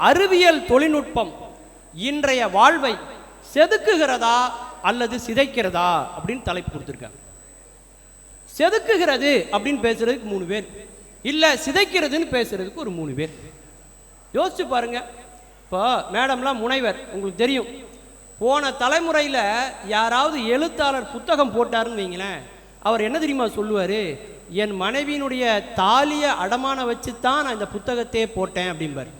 அறிவியல் தொழில்நுட்பம் இன்றைய வாழ்வை செதுக்குகிறதா அல்லது சிதைக்கிறதா அப்படின்னு தலைப்பு கொடுத்துருக்காங்க. செதுக்குகிறது அப்படின்னு பேசுறதுக்கு 3 பேர், இல்லை சிதைக்கிறதுன்னு பேசுறதுக்கு ஒரு 3 பேர். யோசிச்சு பாருங்க. இப்போ மேடம்லாம் முனைவர், உங்களுக்கு தெரியும். போன தலைமுறையில் யாராவது எழுத்தாளர் புத்தகம் போட்டாருன்னு வைங்களேன், அவர் என்ன தெரியுமா சொல்லுவார்? என் மனைவியினுடைய தாலியை அடமான வச்சு தான் நான் இந்த புத்தகத்தையே போட்டேன் அப்படிம்பார்.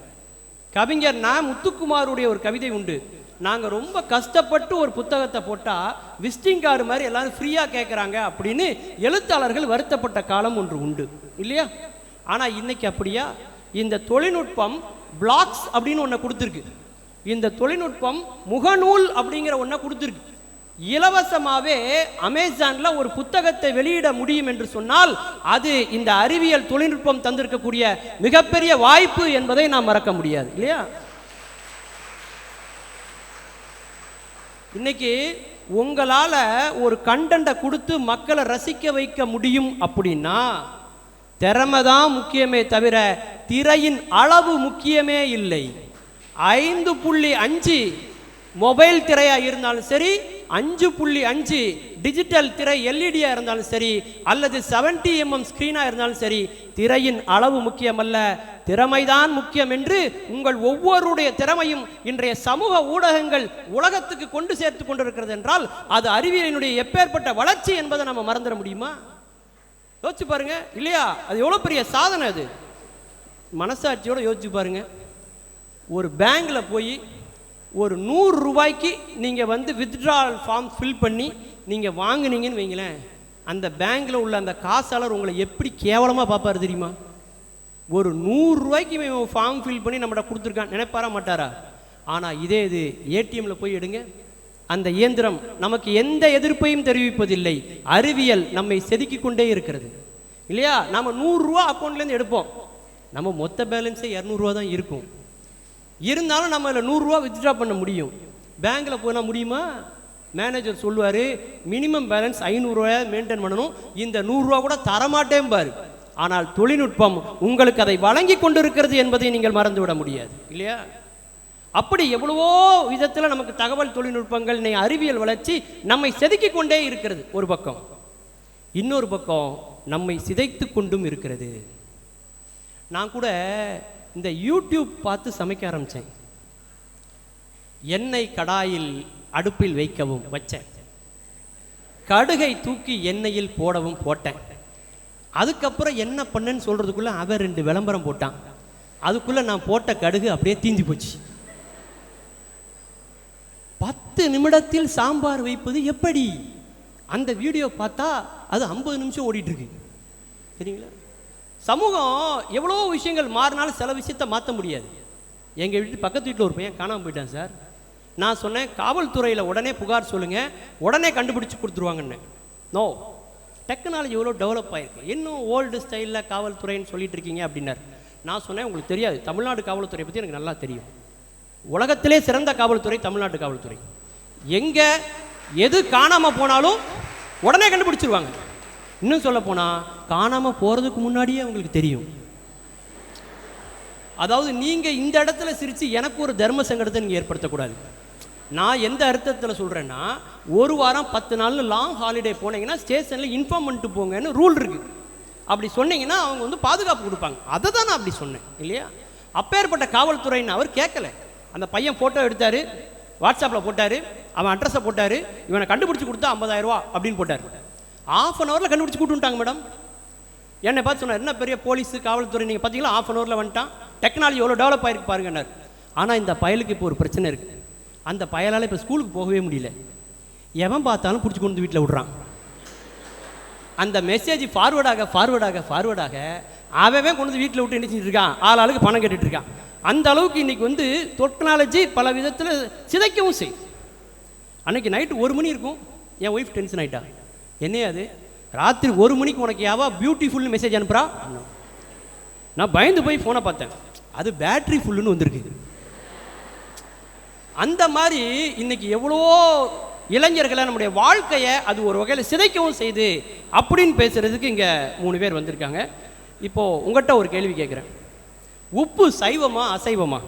கவிஞர் முத்துக்குமாருடைய ஒரு கவிதை உண்டு. நாங்கள் ரொம்ப கஷ்டப்பட்டு ஒரு புத்தகத்தை போட்டால் விசிட்டிங் கார்டு மாதிரி எல்லாரும் ஃப்ரீயாக கேட்குறாங்க அப்படின்னு எழுத்தாளர்கள் வருத்தப்பட்ட காலம் ஒன்று உண்டு இல்லையா? ஆனால் இன்னைக்கு அப்படியா? இந்த தொழில்நுட்பம் பிளாக்ஸ் அப்படின்னு ஒன்று கொடுத்துருக்கு. இந்த தொழில்நுட்பம் முகநூல் அப்படிங்கிற ஒன்றை கொடுத்துருக்கு. இலவசமாகவே அமேசானில் ஒரு புத்தகத்தை வெளியிட முடியும் என்று சொன்னால் அது இந்த அறிவியல் தொழில்நுட்பம் தந்திருக்கக்கூடிய மிகப்பெரிய வாய்ப்பு என்பதை நாம் மறக்க முடியாது இல்லையா? இன்னைக்கு உங்களால் ஒரு கண்டென்ட்டை கொடுத்து மக்களை ரசிக்க வைக்க முடியும் அப்படின்னா திறமை தான் முக்கியமே தவிர திரையின் அளவு முக்கியமே இல்லை. 5.5 மொபைல் திரையாக இருந்தாலும் சரி, 5.5 டிஜிட்டல் திரை எல்இடியாக இருந்தாலும் சரி, அல்லது 70mm ஸ்க்ரீனாக இருந்தாலும் சரி, திரையின் அளவு முக்கியமல்ல, திறமைதான் முக்கியம் என்று உங்கள் ஒவ்வொருடைய திறமையும் இன்றைய சமூக ஊடகங்கள் உலகத்துக்கு கொண்டு சேர்த்து கொண்டிருக்கிறது என்றால் அது அறிவியலினுடைய எப்பேற்பட்ட வளர்ச்சி என்பதை நம்ம மறந்துட முடியுமா? யோசிச்சு பாருங்க இல்லையா? அது எவ்வளோ பெரிய சாதனை. அது மனசாட்சியோட யோசிச்சு பாருங்க. ஒரு பேங்க்ல போய் ஒரு 100 ரூபாய்க்கு நீங்கள் வித்ட்ரால் ஃபார்ம் ஃபில் பண்ணி நீங்கள் வாங்கினீங்கன்னு வைங்களேன், அந்த பேங்க்கில் உள்ள அந்த காசாளர் உங்களை எப்படி கேவலமாக பார்ப்பார் தெரியுமா? ஒரு 100 ரூபாய்க்கு ஃபார்ம் ஃபில் பண்ணி நம்மகிட்ட கொடுத்துருக்கான் நினைப்பாரா மாட்டாரா? ஆனால் இதே இது ஏடிஎம்மில் போய் எடுங்க, அந்த இயந்திரம் நமக்கு எந்த எதிர்ப்பையும் தெரிவிப்பதில்லை. அறிவியல் நம்மை செதுக்கி கொண்டே இருக்கிறது இல்லையா? நம்ம 100 ரூபா அக்கௌண்ட்லேருந்து எடுப்போம், நம்ம மொத்த பேலன்ஸே 200 ரூபா தான் இருக்கும். இருந்தாலும் நம்ம அதில் 100 ரூபா வித்ட்ரா பண்ண முடியும். பேங்க்கில் போனால் முடியுமா? மேனேஜர் சொல்லுவார், மினிமம் பேலன்ஸ் 500 ரூபாயை மெயின்டைன் பண்ணணும், இந்த 100 ரூபா கூட தரமாட்டேன் பாரு. ஆனால் தொழில்நுட்பம் உங்களுக்கு அதை வழங்கி கொண்டிருக்கிறது என்பதை நீங்கள் மறந்துவிட முடியாது இல்லையா? அப்படி எவ்வளவோ விதத்தில் நமக்கு தகவல் தொழில்நுட்பங்கள், அறிவியல் வளர்ச்சி நம்மை செதுக்கி கொண்டே இருக்கிறது ஒரு பக்கம். இன்னொரு பக்கம் நம்மை சிதைத்து கொண்டும் இருக்கிறது. நான் கூட இந்த யூடியூப் பார்த்து சமைக்க ஆரம்பித்தேன். எண்ணெய் கடாயில் அடுப்பில் வைக்கவும் வச்சேன், கடுகை தூக்கி எண்ணெயில் போடவும் போட்டேன். அதுக்கப்புறம் என்ன பண்ணேன்னு சொல்கிறதுக்குள்ளே அவன் 2 விளம்பரம் போட்டான். அதுக்குள்ளே நான் போட்ட கடுகு அப்படியே தீஞ்சு போச்சு. 10 நிமிடத்தில் சாம்பார் வைப்பது எப்படி? அந்த வீடியோ பார்த்தா அது 50 நிமிஷம் ஓடிட்டுருக்கு சரிங்களா? சமூகம் எவ்வளோ விஷயங்கள் மாறினாலும் சில விஷயத்தை மாற்ற முடியாது. எங்கள் வீட்டு பக்கத்து வீட்டில் ஒரு பையன் காணாமல் போயிட்டான் சார். நான் சொன்னேன் காவல்துறையில் உடனே புகார் சொல்லுங்கள், உடனே கண்டுபிடிச்சி கொடுத்துருவாங்கன்னு. நோ, டெக்னாலஜி எவ்வளோ டெவலப் ஆகிருக்கு, இன்னும் ஓல்டு ஸ்டைலில் காவல்துறைன்னு சொல்லிட்டு இருக்கீங்க அப்படின்னார். நான் சொன்னேன் உங்களுக்கு தெரியாது, தமிழ்நாடு காவல்துறை பற்றி எனக்கு நல்லா தெரியும். உலகத்திலே சிறந்த காவல்துறை தமிழ்நாட்டு காவல்துறை. எங்கே எது காணாமல் போனாலும் உடனே கண்டுபிடிச்சிருவாங்க. இன்னும் சொல்ல போனால் காணாமல் போகிறதுக்கு முன்னாடியே அவங்களுக்கு தெரியும். அதாவது நீங்கள் இந்த இடத்துல சிரித்து எனக்கு ஒரு தர்ம சங்கடத்தை நீங்கள் ஏற்படுத்தக்கூடாது. நான் எந்த அர்த்தத்தில் சொல்கிறேன்னா, 1 வாரம் 10 நாள்னு லாங் ஹாலிடே போனீங்கன்னா ஸ்டேஷனில் இன்ஃபார்ம் பண்ணிட்டு போங்கன்னு ரூல் இருக்குது. அப்படி சொன்னீங்கன்னா அவங்க பாதுகாப்பு கொடுப்பாங்க. அதை தான் நான் அப்படி சொன்னேன் இல்லையா? அப்பேற்பட்ட காவல்துறைன்னு அவர் கேட்கல. அந்த பையன் ஃபோட்டோ எடுத்தார், வாட்ஸ்அப்பில் போட்டார், அவன் அட்ரஸை போட்டார், இவனை கண்டுபிடிச்சி கொடுத்தா 50,000 ரூபா அப்படின்னு போட்டார். 1/2 ஹவரில் கண்டுபிடிச்சி கூப்பிட்டுட்டாங்க மேடம். என்னை பார்த்து சொன்னார், என்ன பெரிய போலீஸு காவல்துறை நீங்கள் பார்த்தீங்களா, 1/2 ஹவரில் வந்துட்டான், டெக்னாலஜி எவ்வளோ டெவலப் ஆகிருக்கு பாருங்கன்னார். ஆனால் இந்த பயலுக்கு இப்போ ஒரு பிரச்சனை இருக்குது. அந்த பயலால் இப்போ ஸ்கூலுக்கு போகவே முடியல. எவன் பார்த்தாலும் பிடிச்சி கொண்டு வீட்டில் விடுறான். அந்த மெசேஜ் ஃபார்வர்டாக அவன் கொண்டு வீட்டில் விட்டு என்ன செஞ்சுட்டு இருக்கான், ஆளுக்கு பணம் கேட்டுட்டு இருக்கான். அந்த அளவுக்கு இன்னைக்கு டெக்னாலஜி பல விதத்தில் சிதைக்கவும் செய்யும். அன்னைக்கு நைட்டு 1 மணி இருக்கும், என் ஒய்ஃப் டென்ஷன் ஆகிட்டா. என்னையே அது ராத்திரி 1 மணிக்கு உனக்கு யாவா பியூட்டிஃபுல்னு மெசேஜ் அனுப்புறா? நான் பயந்து போய் ஃபோனை பார்த்தேன், அது பேட்ரி ஃபுல்லுன்னு வந்திருக்கு. அந்த மாதிரி இன்னைக்கு எவ்வளோ இளைஞர்களை நம்முடைய வாழ்க்கையை அது ஒரு வகையில் சிதைக்கவும் செய்து அப்படின்னு பேசுகிறதுக்கு இங்கே 3 பேர் வந்திருக்காங்க. இப்போது உங்கள்கிட்ட ஒரு கேள்வி கேட்குறேன். உப்பு சைவமா அசைவமா?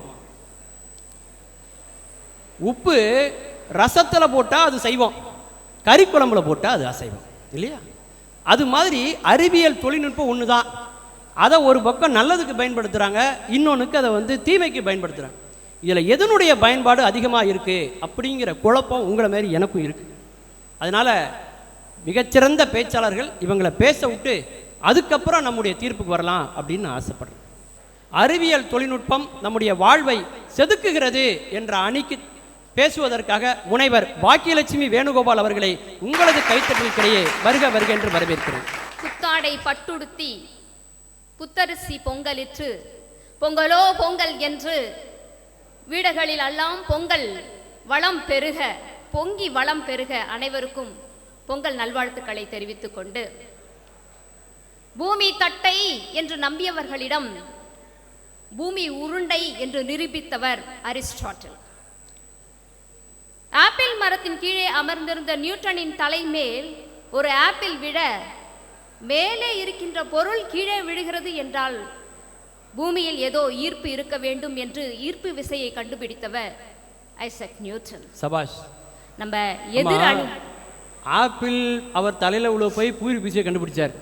உப்பு ரசத்தில் போட்டால் அது சைவம், கறி குழம்புல போட்டால் அது அசைவம் இல்லையா? அது மாதிரி அறிவியல் தொழில்நுட்பம் ஒன்று தான். அதை ஒரு பக்கம் நல்லதுக்கு பயன்படுத்துகிறாங்க, இன்னொன்றுக்கு அதை தீமைக்கு பயன்படுத்துகிறாங்க. இதில் எதனுடைய பயன்பாடு அதிகமாக இருக்குது அப்படிங்கிற குழப்பம் உங்களை மாதிரி எனக்கும் இருக்குது. அதனால் மிகச்சிறந்த பேச்சாளர்கள் இவங்களை பேச விட்டு அதுக்கப்புறம் நம்முடைய தீர்ப்புக்கு வரலாம் அப்படின்னு நான் ஆசைப்படுறேன். அறிவியல் தொழில்நுட்பம் நம்முடைய வாழ்வை செதுக்குகிறது என்ற அணிக்கு பேசுவதற்காக முனைவர் பாக்கியலட்சுமி வேணுகோபால் அவர்களை உங்களது கைத்தட்டலுக்கிடையே வருக வருக என்று வரவேற்கிறேன். புத்தாடை பட்டுடுத்தி புத்தரிசி பொங்கலிற்று பொங்கலோ பொங்கல் என்று வீடுகளில் எல்லாம் பொங்கல் வளம் பெருக, பொங்கி வளம் பெருக அனைவருக்கும் பொங்கல் நல்வாழ்த்துக்களை தெரிவித்துக் கொண்டு, பூமி தட்டை என்று நம்பியவர்களிடம் பூமி உருண்டை என்று நிரூபித்தவர் அரிஸ்டாட்டில். ஆப்பிள் மரத்தின் கீழே அமர்ந்திருந்த நியூட்டனின் தலைமேல் ஒரு ஆப்பிள் விழ மேலே இருக்கின்ற பொருள் கீழே விழுகிறது என்றால் பூமியில் ஏதோ ஈர்ப்பு இருக்க வேண்டும் என்று ஈர்ப்பு விசையை கண்டுபிடித்தவர் ஐசக் நியூட்டன். சபாஷ். நம்ம எதிரணி ஆப்பிள் அவர் தலையில உள்ள போய் ஈர்ப்பு விசையை கண்டுபிடிச்சார்.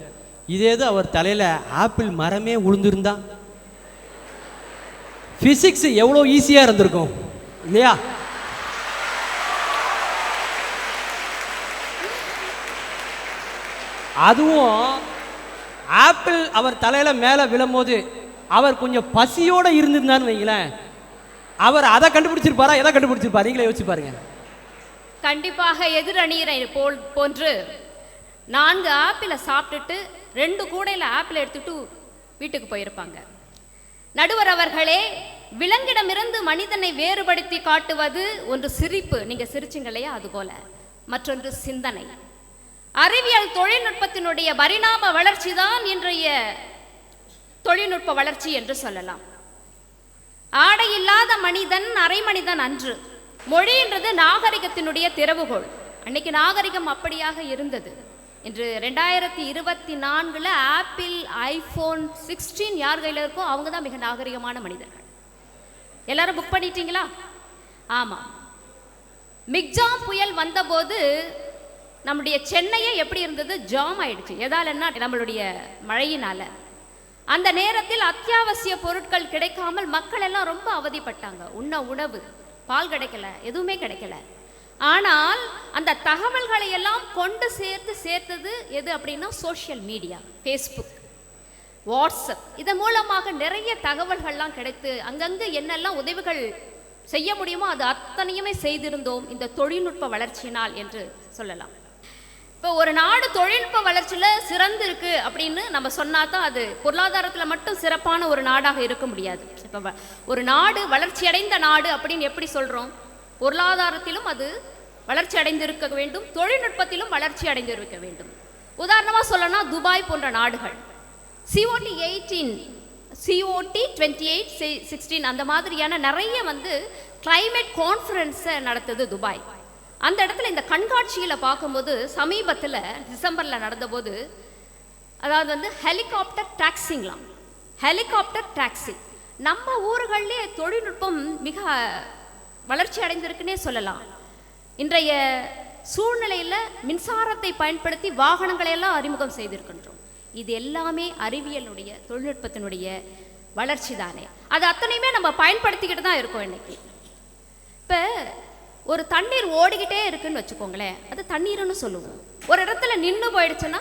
இதேது அவர் தலையில ஆப்பிள் மரமே உளுந்திருந்தா பிசிக்ஸ் எவ்வளோ ஈஸியா இருந்திருக்கும் இல்லையா? அதுவும் ஆப்பிள் அவர் தலையில மேல விழும்போது அவர் கொஞ்சம் பசியோட இருந்திருந்தான்னு வைங்களேன், அவர் அதை கண்டுபிடிச்சிருப்பாரா, எதை கண்டுபிடிச்சிருப்பாரு? நீங்களே யோசிச்சு பாருங்க. கண்டிப்பாக எதிரணியரை போன்று 4 ஆப்பிளை சாப்பிட்டுட்டு 2 கூடையில் ஆப்பிளை எடுத்துட்டு வீட்டுக்கு போயிருப்பாங்க. நடுவர் அவர்களே, விலங்கிடமிருந்து மனிதனை வேறுபடுத்தி காட்டுவது ஒன்று சிரிப்பு, நீங்க சிரிச்சிங்க இல்லையா, அதுபோல மற்றொன்று சிந்தனை. அறிவியல் தொழில்நுட்பத்தினுடைய பரிணாம வளர்ச்சி தான் இன்றைய தொழில்நுட்ப வளர்ச்சி என்று சொல்லலாம். ஆடை இல்லாத மனிதன் அரை மனிதன் அன்று. மொழி என்றது நாகரிகத்தினுடைய திறவுகோள். அன்னைக்கு நாகரிகம் அப்படியாக இருந்தது. இன்று 2024 ஆப்பிள் ஐபோன் 16 யார் கையில் இருக்கோ அவங்க தான் மிக நாகரிகமான மனிதர்கள். எல்லாரும் புக் பண்ணிட்டீங்களா? ஆமா. மிக்ஜாம் புயல் வந்தபோது நம்முடைய சென்னையே எப்படி இருந்தது? ஜாம் ஆயிடுச்சு. எதாலன்னா நம்மளுடைய மழையினால. அந்த நேரத்தில் அத்தியாவசிய பொருட்கள் கிடைக்காமல் மக்கள் எல்லாம் ரொம்ப அவதிப்பட்டாங்க. உணவு, பால் கிடைக்கல, எதுவுமே கிடைக்கல. ஆனால் அந்த தகவல்களை எல்லாம் கொண்டு சேர்த்தது எது அப்படின்னா சோஷியல் மீடியா, ஃபேஸ்புக், வாட்ஸ்அப். இதன் மூலமாக நிறைய தகவல்கள்லாம் கிடைத்து அங்கங்கே என்னெல்லாம் உதவிகள் செய்ய முடியுமோ அது அத்தனையுமே செய்திருந்தோம் இந்த தொழில்நுட்ப வளர்ச்சியினால் என்று சொல்லலாம். இப்போ ஒரு நாடு தொழில்நுட்ப வளர்ச்சியில் சிறந்து இருக்கு அப்படின்னு நம்ம சொன்னா தான் அது பொருளாதாரத்தில் மட்டும் சிறப்பான ஒரு நாடாக இருக்க முடியாது. இப்போ ஒரு நாடு வளர்ச்சி அடைந்த நாடு அப்படின்னு எப்படி சொல்றோம்? பொருளாதாரத்திலும் அது வளர்ச்சி அடைந்திருக்க வேண்டும், தொழில்நுட்பத்திலும் வளர்ச்சி அடைந்திருக்க வேண்டும். உதாரணமாக சொல்லணும்னா துபாய் போன்ற நாடுகள் COT 28, 16 அந்த மாதிரியான நிறைய கிளைமேட் கான்ஃபரன்ஸை நடத்துது துபாய். அந்த இடத்துல இந்த கண்காட்சியில் பார்க்கும்போது சமீபத்தில் டிசம்பரில் நடந்தபோது, அதாவது ஹெலிகாப்டர் டாக்ஸிங்களாம். ஹெலிகாப்டர் டாக்ஸி நம்ம ஊர்களே தொழில்நுட்பம் மிக வளர்ச்சி அடைந்திருக்குன்னே சொல்லலாம். இன்றைய சூழ்நிலையில் மின்சாரத்தை பயன்படுத்தி வாகனங்களை எல்லாம் அறிமுகம் செய்திருக்கின்றோம். இது எல்லாமே அறிவியலுடைய தொழில்நுட்பத்தினுடைய வளர்ச்சி தானே. அது அத்தனையுமே நம்ம பயன்படுத்திக்கிட்டு தான் இருக்கோம் இன்னைக்கு. இப்போ ஒரு தண்ணீர் ஓடிக்கிட்டே இருக்குன்னு வச்சுக்கோங்களேன், அது தண்ணீர்னு சொல்லுவோம். ஒரு இடத்துல நின்று போயிடுச்சுன்னா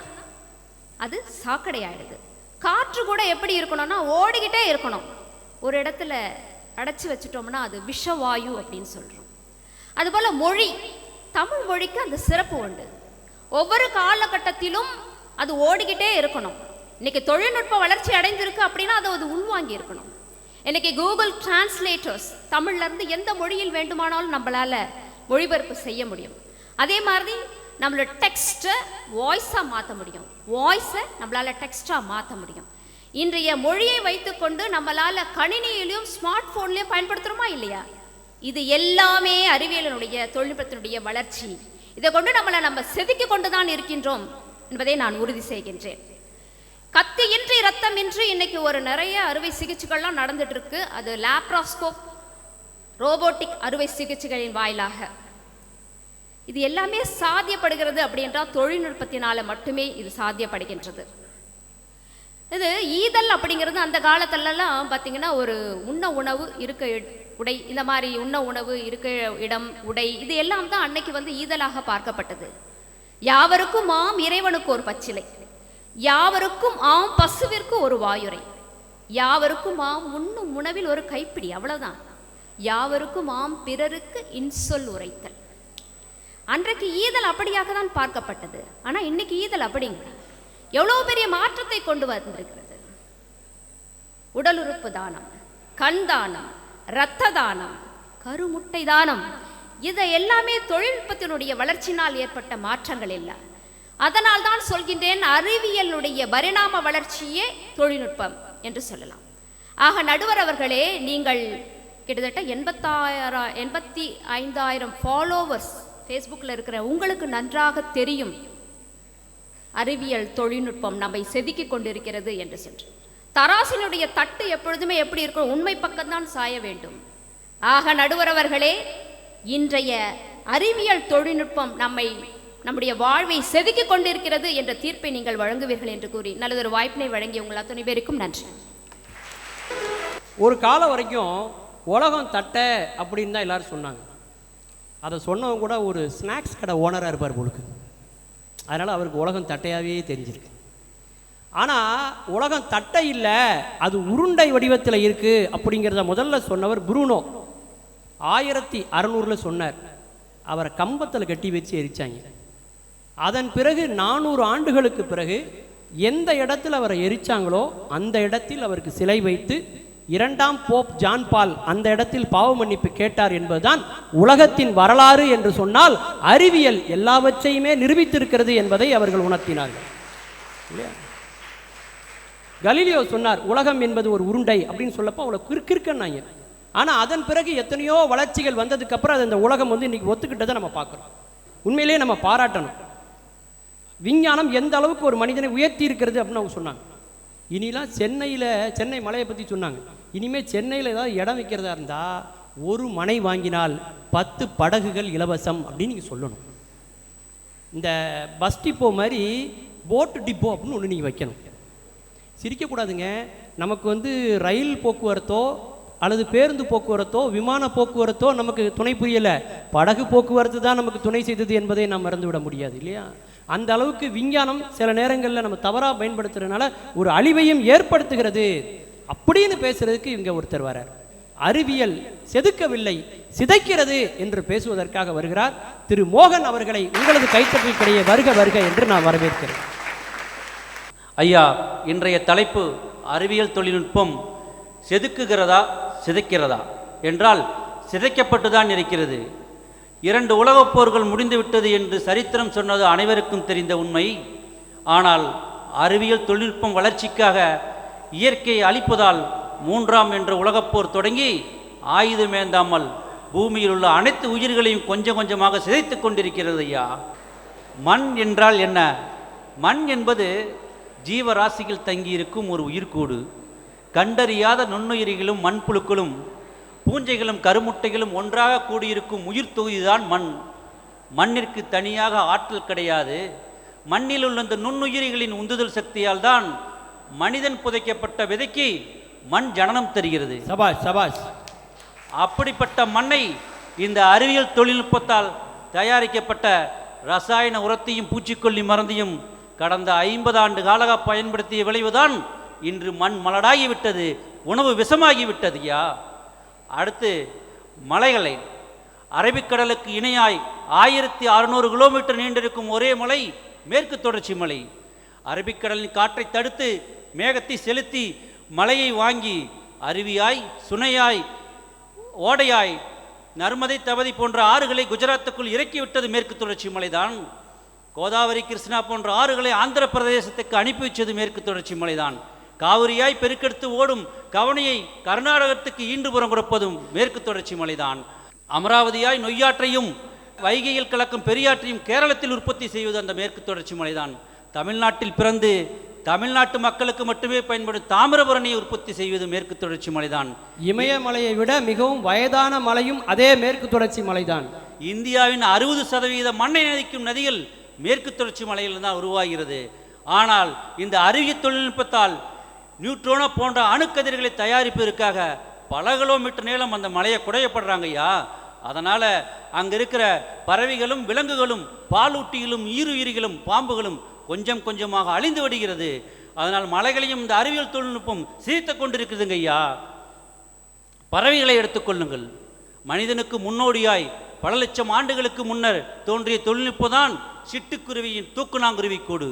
அது சாக்கடை ஆயிடுது. காற்று கூட எப்படி இருக்கணும்னா ஓடிக்கிட்டே இருக்கணும். ஒரு இடத்துல அடைச்சி வச்சுட்டோம்னா அது விஷவாயு அப்படின்னு சொல்கிறோம். அதுபோல் மொழி, தமிழ் மொழிக்கு அந்த சிறப்பு உண்டு. ஒவ்வொரு காலகட்டத்திலும் அது ஓடிக்கிட்டே இருக்கணும். இன்னைக்கு தொழில்நுட்ப வளர்ச்சி அடைந்திருக்கு அப்படின்னா அதை அது உள்வாங்கி இருக்கணும். இன்னைக்கு கூகுள் டிரான்ஸ்லேட்டர்ஸ் தமிழ்லேருந்து எந்த மொழியில் வேண்டுமானாலும் நம்மளால் மொழிபெயர்ப்பு செய்ய முடியும். அதே மாதிரி நம்மளோட டெக்ஸ்ட்டை வாய்ஸாக மாற்ற முடியும், வாய்ஸை நம்மளால் டெக்ஸ்டாக மாற்ற முடியும். இன்றைய மொழியை வைத்துக்கொண்டு நம்மளால் கணினியிலையும் ஸ்மார்ட் ஃபோன்லையும் பயன்படுத்துகிறோமா இல்லையா? இது எல்லாமே அறிவியலினுடைய தொழில்நுட்பத்தினுடைய வளர்ச்சி. இதை கொண்டு நம்ம செதுக்கி கொண்டு தான் இருக்கின்றோம் என்பதை நான் உறுதி செய்கின்றேன். கத்தியின்றி ரத்தமின்றி இன்னைக்கு ஒரு நிறைய அறுவை சிகிச்சைகள்லாம் நடந்துட்டு இருக்கு. அது லாப்ராஸ்கோப், ரோபோட்டிக் அறுவை சிகிச்சைகளின் வாயிலாக. இது எல்லாமே சாத்தியப்படுகிறது அப்படின்றால் தொழில்நுட்பத்தினால மட்டுமே இது சாத்தியப்படுகின்றது. இது ஈதல் அப்படிங்கிறது அந்த காலத்திலலாம் பார்த்தீங்கன்னா ஒரு உண்ண உணவு இருக்க உடை, இந்த மாதிரி உண்ண உணவு இருக்க இடம் உடை, இது எல்லாம் தான் அன்னைக்கு வந்து ஈதலாக பார்க்கப்பட்டது. யாவருக்கும் ஆம் இறைவனுக்கு ஒரு பச்சிலை, யாவருக்கும் ஆம் பசுவிற்கு ஒரு வாயுரை, யாவருக்கும் ஆம் உண்ணும் உணவில் ஒரு கைப்பிடி, அவ்வளவுதான். யாவருக்கும் ஆம் பிறருக்கு இன்சொல் உரைத்தல். அன்றைக்கு ஈதல் அப்படியாக தான் பார்க்கப்பட்டது. ஆனால் இன்னைக்கு ஈதல் அப்படிங்க எவ்வளோ பெரிய மாற்றத்தை கொண்டு வந்திருக்கிறது. உடல் உறுப்பு தானம், கண் தானம், இரத்த தானம், கருமுட்டை தானம், இதை எல்லாமே தொழில்நுட்பத்தினுடைய வளர்ச்சியினால் ஏற்பட்ட மாற்றங்கள் இல்லை. அதனால் தான் சொல்கின்றேன், அறிவியலுடைய பரிணாம வளர்ச்சியே தொழில்நுட்பம் என்று சொல்லலாம். ஆக நடுவர் அவர்களே, நீங்கள் கிட்டத்தட்ட 85,000 ஃபாலோவர்ஸ் ஃபேஸ்புக்கில் இருக்கிற உங்களுக்கு நன்றாக தெரியும் அறிவியல் தொழில்நுட்பம் நம்மை செதுக்கி கொண்டிருக்கிறது என்று சென்று. தராசினுடைய தட்டு எப்பொழுதுமே எப்படி இருக்கும்? உண்மை பக்கம்தான் சாய வேண்டும். ஆக நடுவர் அவர்களே, இன்றைய அறிவியல் தொழில்நுட்பம் நம்முடைய வாழ்வை செதுக்கி கொண்டிருக்கிறது என்ற தீர்ப்பை நீங்கள் வழங்குவீர்கள் என்று கூறி நல்லதொரு வாய்ப்பினை வழங்கிய உங்கள் அத்தனை பேருக்கும் நன்றி. ஒரு காலம் வரைக்கும் உலகம் தட்டை அப்படின்னு தான் எல்லாரும் சொன்னாங்க. அதை சொன்னவங்க கூட ஒரு ஸ்நாக்ஸ் கடை ஓனராக இருப்பார் போலுக்கு. அதனால் அவருக்கு உலகம் தட்டையாகவே தெரிஞ்சிருக்கு. ஆனால் உலகம் தட்டை இல்லை, அது உருண்டை வடிவத்தில் இருக்குது அப்படிங்கிறத முதல்ல சொன்னவர் புரூனோ 1600 சொன்னார். அவரை கம்பத்தில் கட்டி வச்சு எரிச்சாங்க. அதன் பிறகு 400 ஆண்டுகளுக்கு பிறகு எந்த இடத்தில் அவரை எரிச்சாங்களோ அந்த இடத்தில் அவருக்கு சிலை வைத்து 2ஆம் போப் ஜான் பால் அந்த இடத்தில் பாவ மன்னிப்பு கேட்டார் என்பதுதான் உலகத்தின் வரலாறு என்று சொன்னால் அறிவியல் எல்லாவற்றையுமே நிரூபித்திருக்கிறது என்பதை அவர்கள் உணர்த்தினார்கள். கலீலியோ சொன்னார் உலகம் என்பது ஒரு உருண்டை அப்படின்னு சொல்லப்போ அவ்வளோ கிறுக்கிறுக்கன்னாங்க. ஆனால் அதன் பிறகு எத்தனையோ வளர்ச்சிகள் வந்ததுக்கு அப்புறம் அது அந்த உலகம் வந்து இன்னைக்கு ஒத்துக்கிட்டதை நம்ம பார்க்குறோம். உண்மையிலேயே நம்ம பாராட்டணும். விஞ்ஞானம் எந்த அளவுக்கு ஒரு மனிதனை உயர்த்தி இருக்கிறது அப்படின்னு அவங்க சொன்னாங்க. இனிலாம் சென்னை மலையை பற்றி சொன்னாங்க. இனிமேல் சென்னையில் ஏதாவது இடம் வைக்கிறதா இருந்தால் ஒரு மனை வாங்கினால் 10 படகுகள் இலவசம் அப்படின்னு நீங்கள் சொல்லணும். இந்த பஸ் டிப்போ மாதிரி போட்டு டிப்போ அப்படின்னு ஒன்று நீங்கள் வைக்கணும். சிரிக்கக்கூடாதுங்க. நமக்கு வந்து ரயில் போக்குவரத்தோ அல்லது பேருந்து போக்குவரத்தோ விமான போக்குவரத்தோ நமக்கு துணை புரியலை, படகு போக்குவரத்து தான் நமக்கு துணை செய்தது என்பதை நாம் மறந்துவிட முடியாது இல்லையா? அந்த அளவுக்கு விஞ்ஞானம் சில நேரங்களில் நம்ம தவறாக பயன்படுத்துறதுனால ஒரு அழிவையும் ஏற்படுத்துகிறது அப்படின்னு பேசுறதுக்கு இவங்க ஒருத்தர் வரார். அறிவியல் செதுக்கவில்லை, சிதைக்கிறது என்று பேசுவதற்காக வருகிறார் திரு மோகன் அவர்களை உங்களது கைத்தட்டலுக்கிடையே வருக வருக என்று நான் வரவேற்கிறேன். ஐயா, இன்றைய தலைப்பு அறிவியல் தொழில்நுட்பம் செதுக்குகிறதா சிதைக்கிறதா என்றால் சிதைக்கப்பட்டுதான் இருக்கிறது. 2 உலகப் போர்கள் முடிந்துவிட்டது என்று சரித்திரம் சொன்னது அனைவருக்கும் தெரிந்த உண்மை. ஆனால் அறிவியல் தொழில்நுட்பம் வளர்ச்சிக்காக இயற்கையை அழிப்பதால் 3ஆம் என்ற உலகப்போர் தொடங்கி ஆயுதமேந்தாமல் பூமியில் உள்ள அனைத்து உயிர்களையும் கொஞ்சம் கொஞ்சமாக சிதைத்து கொண்டிருக்கிறது. ஐயா, மண் என்றால் என்ன? மண் என்பது ஜீவராசிகள் தங்கியிருக்கும் ஒரு உயிர்கூடு. கண்டறியாத நுண்ணுயிரிகளும் மண்புழுக்களும் பூஞ்சைகளும் கருமுட்டைகளும் ஒன்றாக கூடியிருக்கும் உயிர் தொகுதிதான் மண். மண்ணிற்கு தனியாக ஆற்றல் கிடையாது. மண்ணில் உள்ள இந்த நுண்ணுயிரிகளின் உந்துதல் சக்தியால் தான் மனிதன் புதைக்கப்பட்ட விதைக்கு மண் ஜனனம் தருகிறது. சபாஷ் சபாஷ். அப்படிப்பட்ட மண்ணை இந்த அறிவியல் தொழில்நுட்பத்தால் தயாரிக்கப்பட்ட ரசாயன உரத்தையும் பூச்சிக்கொல்லி மருந்தையும் கடந்த 50 ஆண்டு காலாக பயன்படுத்திய விளைவுதான் இன்று மண் மலடாகிவிட்டது, உணவு விஷமாகிவிட்டது. ஐயா, அடுத்து மலைகளை, அரபிக்கடலுக்கு இணையாய் 1600 கிலோமீட்டர் நீண்டிருக்கும் ஒரே மலை மேற்கு தொடர்ச்சி மலை. அரபிக்கடலின் காற்றை தடுத்து மேகத்தை செலுத்தி மலையை வாங்கி அருவியாய், சுனையாய், ஓடையாய், நர்மதை, தபதி போன்ற ஆறுகளை குஜராத்துக்குள் இறக்கிவிட்டது மேற்கு தொடர்ச்சி மலைதான். கோதாவரி, கிருஷ்ணா போன்ற ஆறுகளை ஆந்திர பிரதேசத்துக்கு அனுப்பி வச்சது மேற்கு தொடர்ச்சி மலைதான். காவிரியாய் பெருக்கெடுத்து ஓடும் கவனியை கர்நாடகத்துக்கு ஈண்டுபுறம் கொடுப்பதும் மேற்கு தொடர்ச்சி மலைதான். அமராவதியாய் நொய்யாற்றையும் வைகையில் கலக்கும் பெரியாற்றையும் கேரளத்தில் உற்பத்தி செய்வது அந்த மேற்கு தொடர்ச்சி மலைதான். தமிழ்நாட்டில் பிறந்து தமிழ்நாட்டு மக்களுக்கு மட்டுமே பயன்படும் தாமிரபரணியை உற்பத்தி செய்வது மேற்கு தொடர்ச்சி மலைதான். இமயமலையை விட மிகவும் வயதான மலையும் அதே மேற்கு தொடர்ச்சி மலைதான். இந்தியாவின் 60% மண்ணை நதிக்கும் நதிகள் மேற்கு தொடர்ச்சி மலையில் தான் உருவாகிறது. ஆனால் இந்த அறிவியல் தொழில்நுட்பத்தால் நியூட்ரோனோ போன்ற அணுக்கதிர்களை தயாரிப்பதற்காக பல கிலோமீட்டர் நீளம் அந்த மலையை குடையப்படுறாங்க ஐயா. அதனால் அங்கே இருக்கிற பறவைகளும் விலங்குகளும் பாலூட்டிகளும் ஈருயிரிகளும் பாம்புகளும் கொஞ்சம் கொஞ்சமாக அழிந்து விடுகிறது. அதனால் மலைகளையும் இந்த அறிவியல் தொழில்நுட்பம் சிரித்து கொண்டிருக்குதுங்க ஐயா. பறவைகளை எடுத்துக்கொள்ளுங்கள். மனிதனுக்கு முன்னோடியாய் பல லட்சம் ஆண்டுகளுக்கு முன்னர் தோன்றிய தொழில்நுட்பம் தான் சிட்டுக்குருவியின் தூக்குநாங்குருவி கூடு.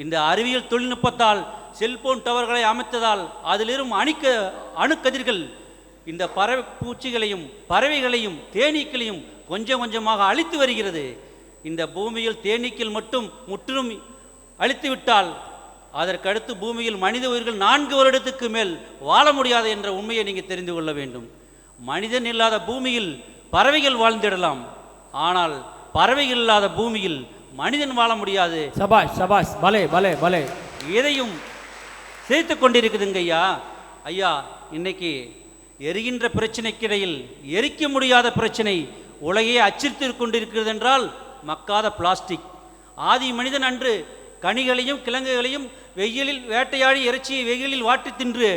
இந்த அறிவியல் தொழில்நுட்பத்தால் செல்போன் டவர்களை அமைத்ததால் அதிலிரும் அணுக்கதிர்கள் இந்த பூச்சிகளையும் பறவைகளையும் தேனீக்களையும் கொஞ்சம் கொஞ்சமாக அழித்து வருகிறது. இந்த பூமியில் தேனீக்கள் மட்டும் முற்றிலும் அழித்துவிட்டால் அதற்கடுத்து பூமியில் மனித உயிர்கள் 4 வருடத்துக்கு மேல் வாழ முடியாது என்ற உண்மையை நீங்கள் தெரிந்து கொள்ள வேண்டும். மனிதன் இல்லாத பூமியில் பறவைகள் வாழ்ந்திடலாம், ஆனால் பறவைகள் இல்லாத பூமியில் மனிதன் வாழ முடியாது. சபாஷ் சபாஷ், பலே பலே பலே. எதையும் சேர்த்து கொண்டிருக்குதுங்க ஐயா. ஐயா, இன்னைக்கு எரிகின்ற பிரச்சனைக்கிடையில் எரிக்க முடியாத பிரச்சனை உலகையே அச்சுறுத்தி கொண்டிருக்கிறது என்றால் மக்காத பிளாஸ்டிக். ஆதி மனிதன் அன்று கனிகளையும் கிழங்குகளையும் வெயிலில் வேட்டையாடி இறைச்சியை வெயிலில் வாட்டி தின்று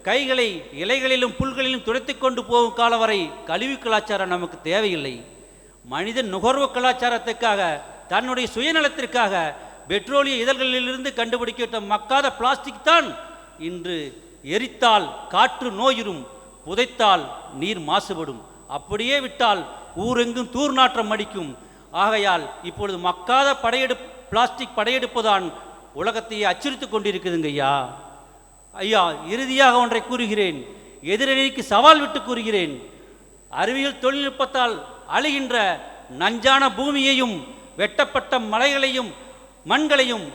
கைகளை இலைகளிலும் புல்களிலும் துடைத்து கொண்டு போகும் காலம் வரை கழிவு கலாச்சாரம் நமக்கு தேவையில்லை. மனிதன் நுகர்வு கலாச்சாரத்துக்காக தன்னுடைய சுயநலத்திற்காக பெட்ரோலிய இதழ்களிலிருந்து கண்டுபிடிக்கப்பட்ட மக்காத பிளாஸ்டிக் தான் இன்று எரித்தால் காற்று நோயுறும், புதைத்தால் நீர் மாசுபடும், அப்படியே விட்டால் ஊரெங்கும் தூர்நாற்றம் அடிக்கும். ஆகையால் இப்பொழுது மக்காத பிளாஸ்டிக் படையெடுப்புதான் உலகத்தையே அச்சுறுத்தி கொண்டிருக்குதுங்க ஐயா. ஐயா, இறுதியாக ஒன்றை கூறுகிறேன், எதிரணிக்கு சவால் விட்டு கூறுகிறேன். அறிவியல் தொழில்நுட்பத்தால் அழிகின்ற நஞ்சான பூமியையும் வெட்டப்பட்ட மலைகளையும் மண்களையும்